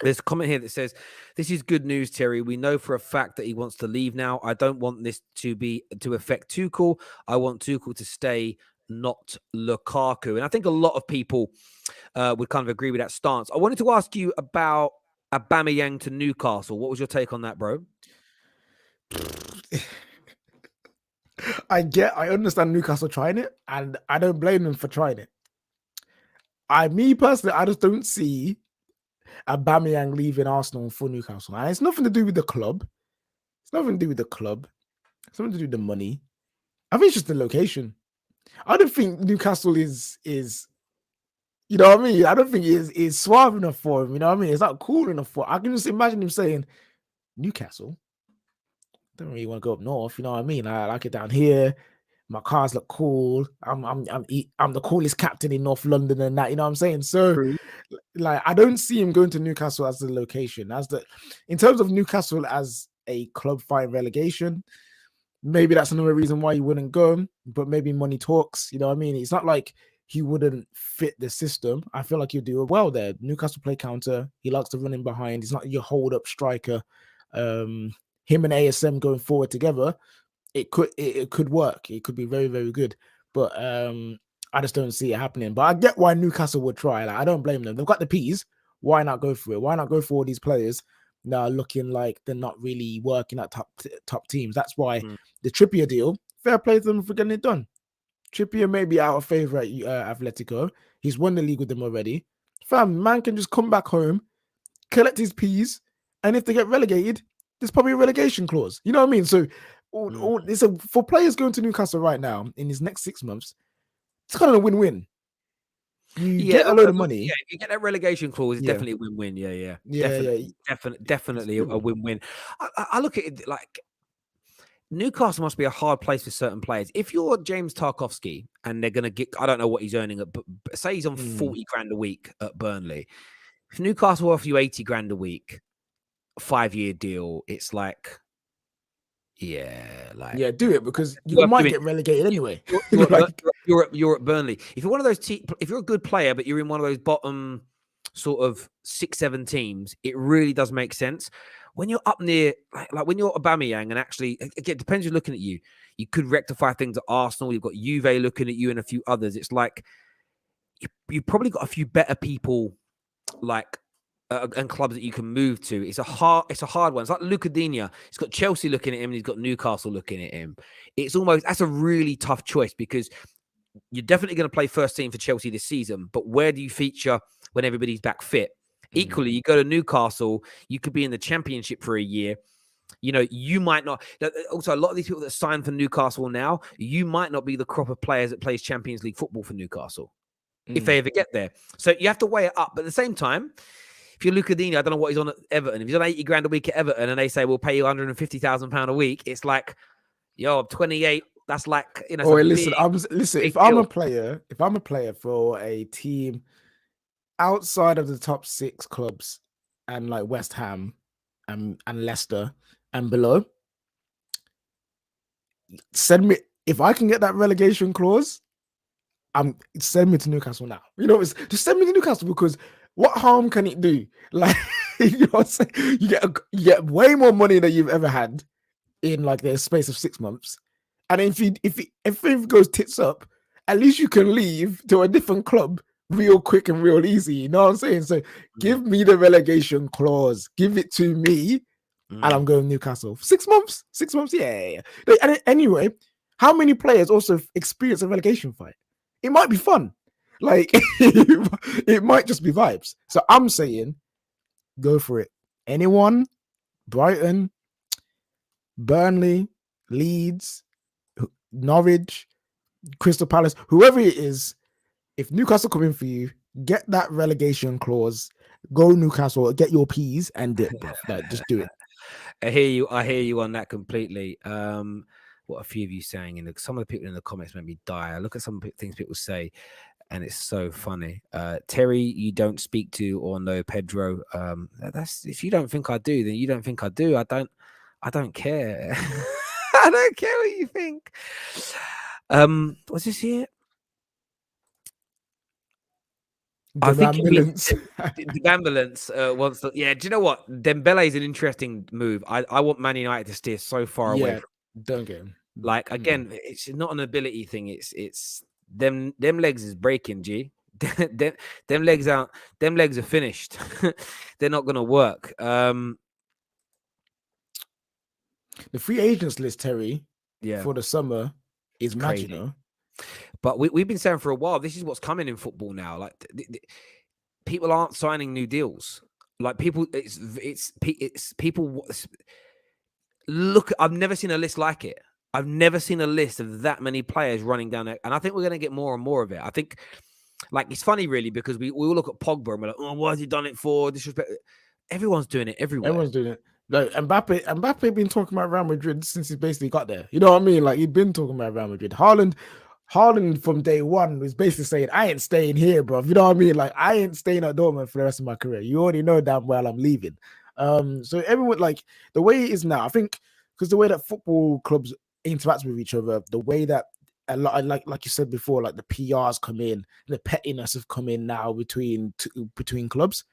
There's a comment here that says, "This is good news, Terry. We know for a fact that he wants to leave now. I don't want this to affect Tuchel. I want Tuchel to stay, not Lukaku." And I think a lot of people would kind of agree with that stance. I wanted to ask you about Aubameyang to Newcastle. What was your take on that, bro? I understand Newcastle trying it, and I don't blame them for trying it. Me personally, I just don't see Aubameyang leaving Arsenal for Newcastle. And it's nothing to do with the club. It's nothing to do with the club. It's something to do with the money. I think it's just the location. I don't think Newcastle is you know what I mean? I don't think is suave enough for him. You know what I mean? It's not cool enough for. I can just imagine him saying, Newcastle. Don't really want to go up north. You know what I mean? I like it down here. My cars look cool. I'm the coolest captain in North London and that. You know what I'm saying? So, like, I don't see him going to Newcastle as the location. In terms of Newcastle as a club fighting relegation, maybe that's another reason why he wouldn't go. But maybe money talks. You know what I mean? It's not like he wouldn't fit the system. I feel like he'll do well there. Newcastle play counter. He likes to run in behind. He's not your hold up striker. Him and ASM going forward together, it could work. It could be very, very good. But I just don't see it happening. But I get why Newcastle would try. Like, I don't blame them. They've got the P's. Why not go for it? Why not go for all these players now looking like they're not really working at top teams? That's why the Trippier deal, fair play to them for getting it done. Trippier may be out of favour at Atletico. He's won the league with them already. Fam, man can just come back home, collect his P's, and if they get relegated, there's probably a relegation clause. You know what I mean? So for players going to Newcastle right now in these next 6 months, it's kind of a win-win. You get a load of money. Yeah, if you get that relegation clause, it's definitely a win-win. Definitely a win-win. I look at it like Newcastle must be a hard place for certain players. If you're James Tarkowski and they're going to get, I don't know what he's earning, but say he's on 40 grand a week at Burnley. If Newcastle offer you 80 grand a week, 5-year deal, it's like, do it, because you might get relegated anyway. You're at Burnley. If you're one of those if you're a good player, but you're in one of those bottom sort of 6-7 teams, it really does make sense. When you're up near, like when you're Aubameyang, and actually, again, it depends who's looking at you. You could rectify things at Arsenal. You've got Juve looking at you and a few others. It's like you've probably got a few better people, like and clubs that you can move to. It's a hard one. It's like Luka Digne. He's got Chelsea looking at him, and he's got Newcastle looking at him. That's a really tough choice, because you're definitely going to play first team for Chelsea this season. But where do you feature when everybody's back fit? Equally, you go to Newcastle, you could be in the Championship for a year. You know, you might not. Also, a lot of these people that sign for Newcastle now, you might not be the crop of players that plays Champions League football for Newcastle if they ever get there. So you have to weigh it up. But at the same time, if you're Luka Digne, I don't know what he's on at Everton. If he's on 80 grand a week at Everton and they say, we'll pay you £150,000 a week, it's like, yo, I'm 28. That's like, you know. Oh, listen, if I'm a player for a team outside of the top 6 clubs and like West Ham and Leicester and below, if I can get that relegation clause, send me to Newcastle now. You know, just send me to Newcastle, because what harm can it do? Like, you know what I'm saying? You get way more money than you've ever had in like the space of 6 months. And if it goes tits up, at least you can leave to a different club real quick and real easy. You know what I'm saying? So give me the relegation clause. Give it to me, and I'm going Newcastle. 6 months? 6 months? Yeah. And anyway, how many players also experience a relegation fight? It might be fun. Like, it might just be vibes. So I'm saying, go for it. Anyone, Brighton, Burnley, Leeds, Norwich, Crystal Palace, whoever it is, if Newcastle come in for you, get that relegation clause. Go Newcastle, get your P's and dip, bro. Like, just do it. I hear you on that completely. What a few of you saying, some of the people in the comments made me die. I look at some things people say, and it's so funny. Terry, you don't speak to or know Pedro. That's, if you don't think I do, then you don't think I do. I don't care. I don't care what you think. What's this here? I The think it means ambulance. the ambulance wants to. Yeah, do you know what? Dembele is an interesting move. I want Man United to steer so far away Yeah, from. don't get him. Like again, it's not an ability thing. It's them legs is breaking. G. them legs out. Them legs are finished. They're not gonna work. The free agents list, Terry, Yeah, for the summer is mad, you crazy. know. But we've been saying for a while, this is what's coming in football now. Like people aren't signing new deals. Like people, it's people. Look, I've never seen a list like it. I've never seen a list of that many players running down it, and I think we're going to get more and more of it. I think, like, it's funny really because we all look at Pogba and we're like, oh, what has he done it for? Disrespect. Everyone's doing it everywhere. Everyone's doing it. Like Mbappe been talking about Real Madrid since he basically got there. You know what I mean? Like he'd been talking about Real Madrid. Haaland from day one was basically saying, I ain't staying here, bro. You know what I mean? Like I ain't staying at Dortmund for the rest of my career. You already know damn well I'm leaving. So everyone, like the way it is now, I think because the way that football clubs interact with each other, the way that a lot, like you said before, like the PRs come in, the pettiness have come in now between clubs.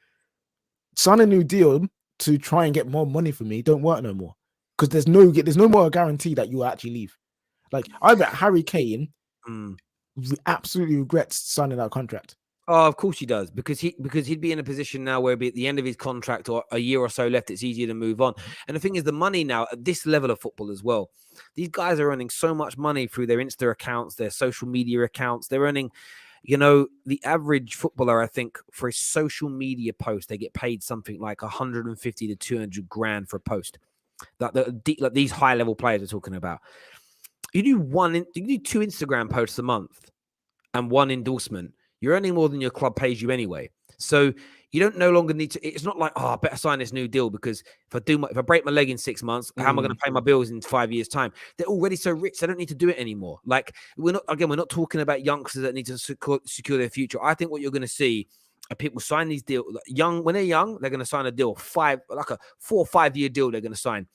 Sign a new deal to try and get more money for me don't work no more because there's no more guarantee that you will actually leave. Like I bet Harry Kane absolutely regrets signing that contract. Oh, of course he does, because he'd be in a position now where, be at the end of his contract or a year or so left, it's easier to move on. And the thing is, the money now at this level of football as well, these guys are earning so much money through their Insta accounts, their social media accounts. They're earning, you know, the average footballer, I think, for a social media post, they get paid something like 150 to 200 grand for a post. Like these high level players are talking about. You do 2 Instagram posts a month and 1 endorsement. You're earning more than your club pays you anyway. So you don't no longer need to. It's not like, oh, I better sign this new deal because if I break my leg in 6 months, how am I going to pay my bills in 5 years' time? They're already so rich, they don't need to do it anymore. Like we're not talking about youngsters that need to secure their future. I think what you're going to see are people sign these deals when they're young, they're going to sign a deal, like a 4 or 5 year deal they're going to sign.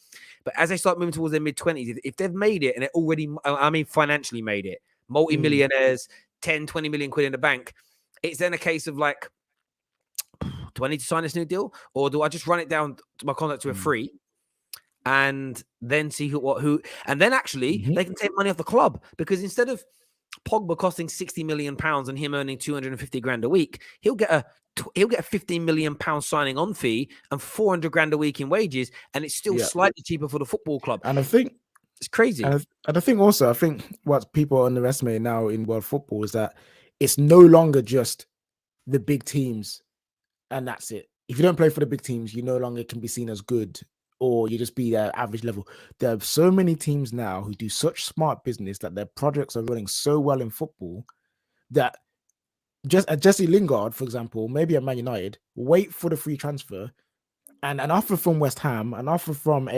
But as they start moving towards their mid-20s, if they've made it and they're already, I mean, financially made it, multi-millionaires, 10, 20 million quid in the bank, it's then a case of like, do I need to sign this new deal? Or do I just run it down to my contract to a free and then see who, and then actually they can take money off the club, because instead of Pogba costing 60 million pounds and him earning 250 grand a week, he'll get a 15 million pound signing on fee and 400 grand a week in wages, and it's still slightly cheaper for the football club. And I think it's crazy. And I think also, what people underestimate now in world football is that it's no longer just the big teams and that's it. If you don't play for the big teams, you no longer can be seen as good, or you just be their average level. There are so many teams now who do such smart business that their projects are running so well in football that just Jesse Lingard, for example, maybe at Man United, wait for the free transfer and an offer from West Ham, an offer from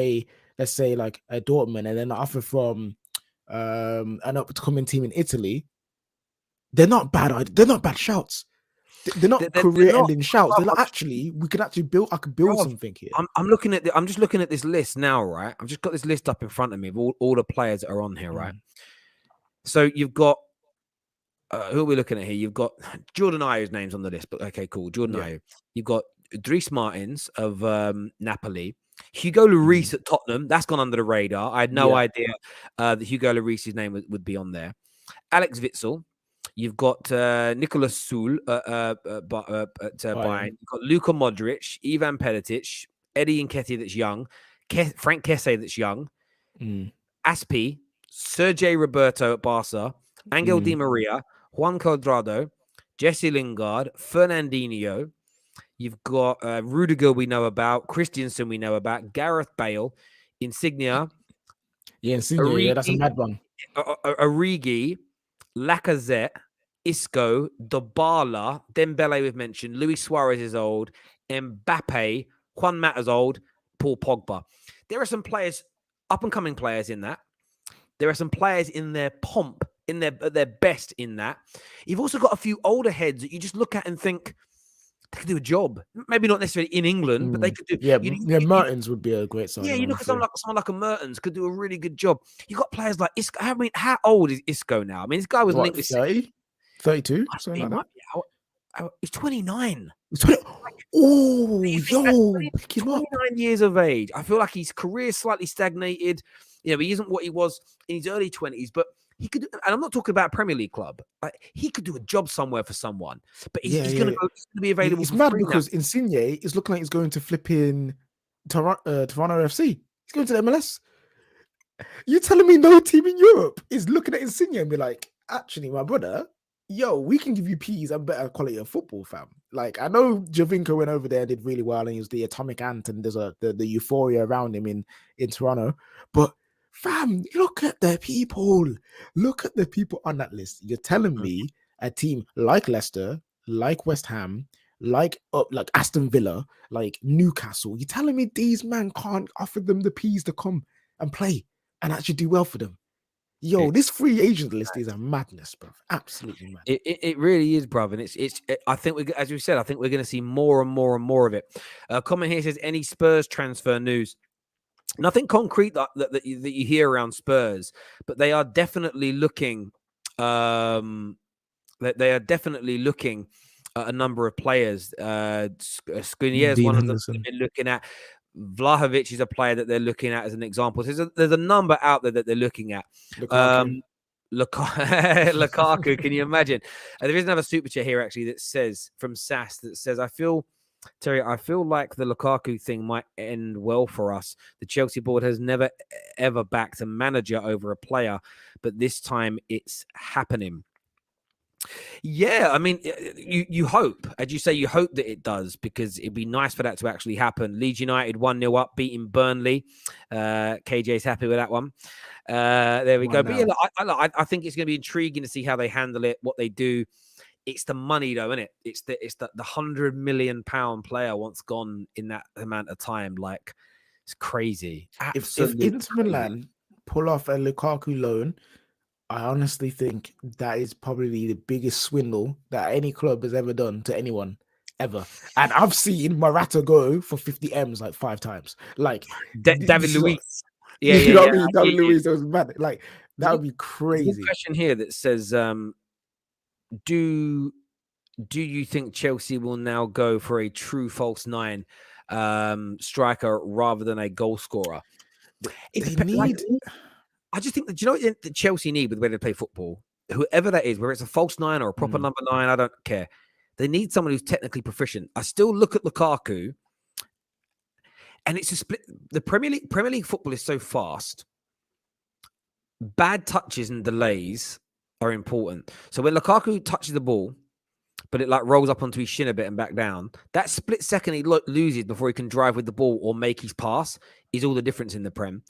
let's say like a Dortmund, and then an offer from an up-and-coming team in Italy. They're not bad. They're not bad shouts. They're not career-ending shouts. They're like, actually, I could build something here. I'm just looking at this list now, right? I've just got this list up in front of me of all the players that are on here, right? So you've got who are we looking at here? You've got Jordan Ayew's name's on the list, but okay, cool. Jordan Ayew. You've got Dries Martins of Napoli. Hugo Lloris at Tottenham. That's gone under the radar. I had no idea that Hugo Lloris's name would be on there. Alex Witsel. You've got Nicolas Sul at Bayern. You've got Luka Modric, Ivan Perisic, Eddie Nketiah that's young, Frank Kessie that's young, Aspi, Sergei Roberto at Barca, Angel Di Maria, Juan Cuadrado, Jesse Lingard, Fernandinho. You've got Rudiger we know about, Christensen we know about, Gareth Bale, Insignia. Yeah, Insignia, that's a mad one. Origi, Lacazette, Isco, Dybala, Dembele we've mentioned, Luis Suarez is old, Mbappe, Juan Mata's old, Paul Pogba. There are some players, up-and-coming players in that. There are some players in their pomp, in their best in that. You've also got a few older heads that you just look at and think, they could do a job. Maybe not necessarily in England, but they could do. Yeah, Mertens would be a great sign. Yeah, you look at someone like a Mertens could do a really good job. You got players like Isco. I mean, how old is Isco now? I mean, this guy was linked with 30, 32, something like that. He's 29. Oh, Pick him up. 29 years of age. I feel like his career slightly stagnated. He isn't what he was in his early 20s, but he could, and I'm not talking about a Premier League club. He could do a job somewhere for someone, but he's going to be available. It's mad because Insigne is looking like he's going to flip in Toronto FC. He's going to the MLS. You're telling me no team in Europe is looking at Insigne and be like, actually, my brother, we can give you P's and better quality of football, fam. Like, I know Javinko went over there and did really well, and he was the atomic ant, and there's the euphoria around him in Toronto. But fam, look at the people. Look at the people on that list. You're telling me a team like Leicester, like West Ham, like Aston Villa, like Newcastle, you're telling me these men can't offer them the P's to come and play and actually do well for them? This free agent list is a madness, bro. Absolutely mad. It really is, bro. And it's. I think as you said, I think we're going to see more and more and more of it. Comment here says, any Spurs transfer news? Nothing concrete that you hear around Spurs, but they are definitely looking. They are definitely looking at a number of players. Skriniar is one of them they've been looking at. Vlahovic is a player that they're looking at as an example. There's a number out there that they're looking at. Lukaku, can you imagine? There is another super chat here actually that says from SAS that says, Terry, I feel like the Lukaku thing might end well for us. The Chelsea board has never ever backed a manager over a player, but this time it's happening. Yeah, I mean, you hope, as you say, you hope that it does, because it'd be nice for that to actually happen. Leeds United 1-0 up, beating Burnley. KJ's happy with that one. There we go. But yeah, I think it's going to be intriguing to see how they handle it, what they do. It's the money, though, isn't it? It's the £100 million player once gone in that amount of time. Like, it's crazy. If Inter Milan pull off a Lukaku loan, I honestly think that is probably the biggest swindle that any club has ever done to anyone, ever. And I've seen Morata go for 50 M's like 5 times. Like David Luiz. You know what I mean? David Luiz, that was mad. Like, that would be crazy. There's a question here that says, do you think Chelsea will now go for a true false 9 striker rather than a goal scorer? I just think that, you know what the Chelsea need with the way they play football? Whoever that is, whether it's a false 9 or a proper number 9, I don't care. They need someone who's technically proficient. I still look at Lukaku, and it's a split. The Premier League football is so fast. Bad touches and delays are important. So when Lukaku touches the ball, but it like rolls up onto his shin a bit and back down, that split second he loses before he can drive with the ball or make his pass is all the difference in the Prem.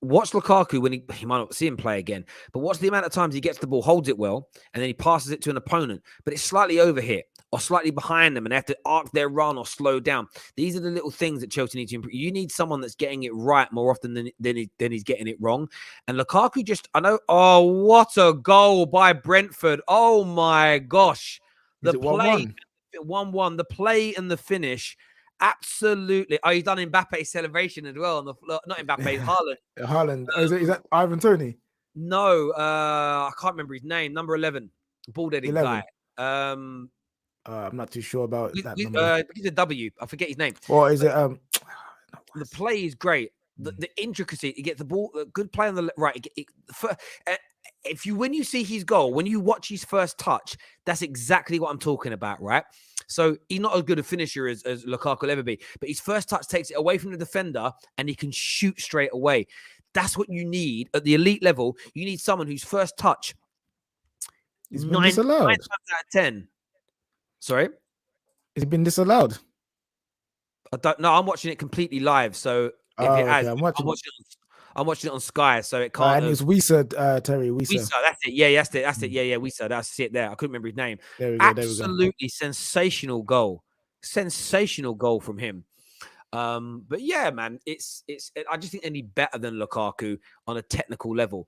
Watch Lukaku when he might not see him play again, but watch the amount of times he gets the ball, holds it well, and then he passes it to an opponent, but it's slightly overhit or slightly behind them and they have to arc their run or slow down. These are the little things that Chelsea need to improve. You need someone that's getting it right more often than he's getting it wrong. And Lukaku oh, what a goal by Brentford. Oh my gosh. The play, 1-1, the play and the finish. Absolutely. Oh, he's done Mbappe's celebration as well on the floor. Not Mbappe, Haaland. Haaland. Is that Ivan Toney? No, I can't remember his name. Number 11, bald-headed guy. I'm not too sure about that number. He's a W. I forget his name. Or is it? The play is great. The intricacy. He gets the ball. Good play on the right. When you see his goal, when you watch his first touch, that's exactly what I'm talking about, right? So he's not as good a finisher as Lukaku will ever be, but his first touch takes it away from the defender and he can shoot straight away. That's what you need at the elite level. You need someone whose first touch is 9 times out of 10. Sorry? Has it been disallowed? I don't know. I'm watching it completely live. So if it has, I'm watching it on Sky, so it can't. And it's Wisa, Terry Wisa. That's it. Yeah, that's it. Yeah, Wisa. That's it there. I couldn't remember his name. There we go. Absolutely sensational goal. Sensational goal from him. But yeah, man, I just think they need better than Lukaku on a technical level.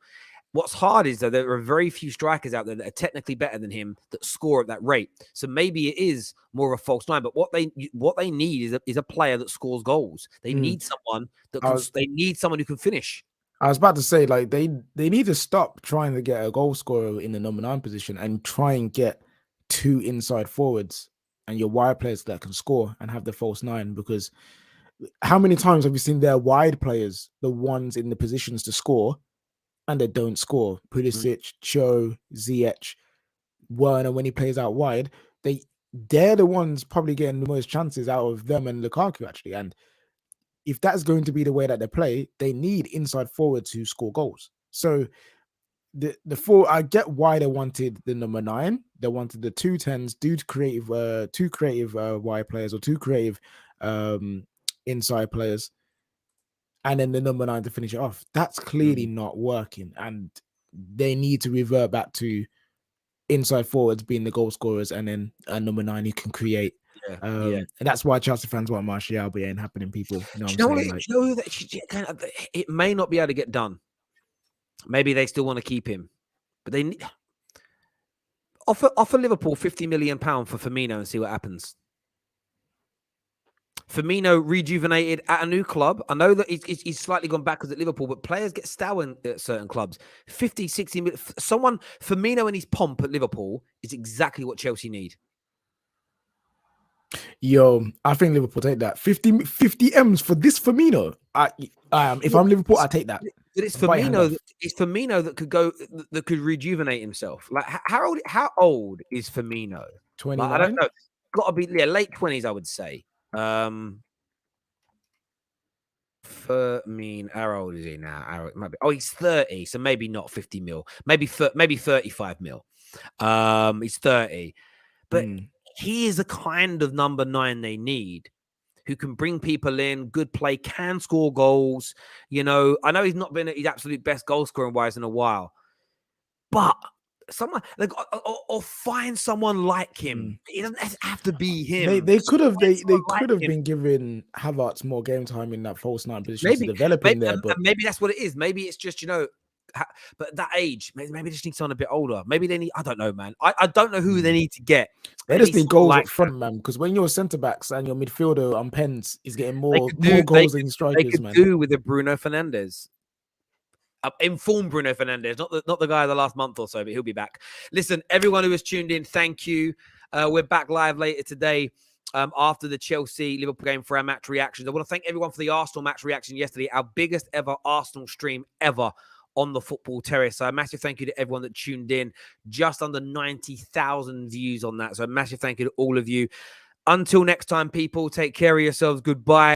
What's hard is that there are very few strikers out there that are technically better than him that score at that rate. So maybe it is more of a false 9. But what they need is a player that scores goals. They need someone they need someone who can finish. I was about to say, like, they need to stop trying to get a goal scorer in the number 9 position and try and get 2 inside forwards and your wide players that can score and have the false 9. Because how many times have you seen their wide players, the ones in the positions to score, and they don't score? Pulisic, Cho, Ziyech, Werner, when he plays out wide, they're the ones probably getting the most chances out of them and Lukaku, actually. And if that's going to be the way that they play, they need inside forwards who score goals. So the four, I get why they wanted the number 9. They wanted the 2 10s, two creative wide players, or 2 creative inside players, and then the number 9 to finish it off. That's clearly not working, and they need to revert back to inside forwards being the goal scorers, and then a number 9 who can create. And that's why Chelsea fans want Martial, but it ain't happening, people. You know what I'm saying? You know that it may not be able to get done. Maybe they still want to keep him, but they need offer Liverpool £50 million for Firmino and see what happens. Firmino rejuvenated at a new club. I know that he's slightly gone backwards at Liverpool, but players get stale at certain clubs. 50, 60 million. Firmino and his pomp at Liverpool is exactly what Chelsea need. Yo, I think Liverpool take that. 50 M's for this Firmino. If I'm Liverpool, I take that. But it's Firmino. It's Firmino that could go, that could rejuvenate himself. Like how old is Firmino? 29. Like, I don't know. Got to be late 20s, I would say. Firmino, how old is he now? He's 30, so maybe not 50 mil. Maybe 35 mil. He's 30, but he is the kind of number 9 they need, who can bring people in, good play, can score goals. You know, I know he's not been at his absolute best goal scoring wise in a while, but someone like or find someone like him. It doesn't have to be him. They could have been giving Havertz more game time in that false 9 position to develop in there. But maybe that's what it is. Maybe it's just, you know, but at that age, maybe they just need someone a bit older. Maybe they need, I don't know, man. I don't know who they need to get. They just need goals up front, man. Because when your centre backs and your midfielder on pens is getting more goals than strikers, man. They could do with the Bruno Fernandes. Informed Bruno Fernandes, not the guy of the last month or so, but he'll be back. Listen, everyone who has tuned in, thank you. We're back live later today after the Chelsea-Liverpool game for our match reactions. I want to thank everyone for the Arsenal match reaction yesterday, our biggest ever Arsenal stream ever on the Football Terrace. So a massive thank you to everyone that tuned in. Just under 90,000 views on that. So a massive thank you to all of you. Until next time, people, take care of yourselves. Goodbye.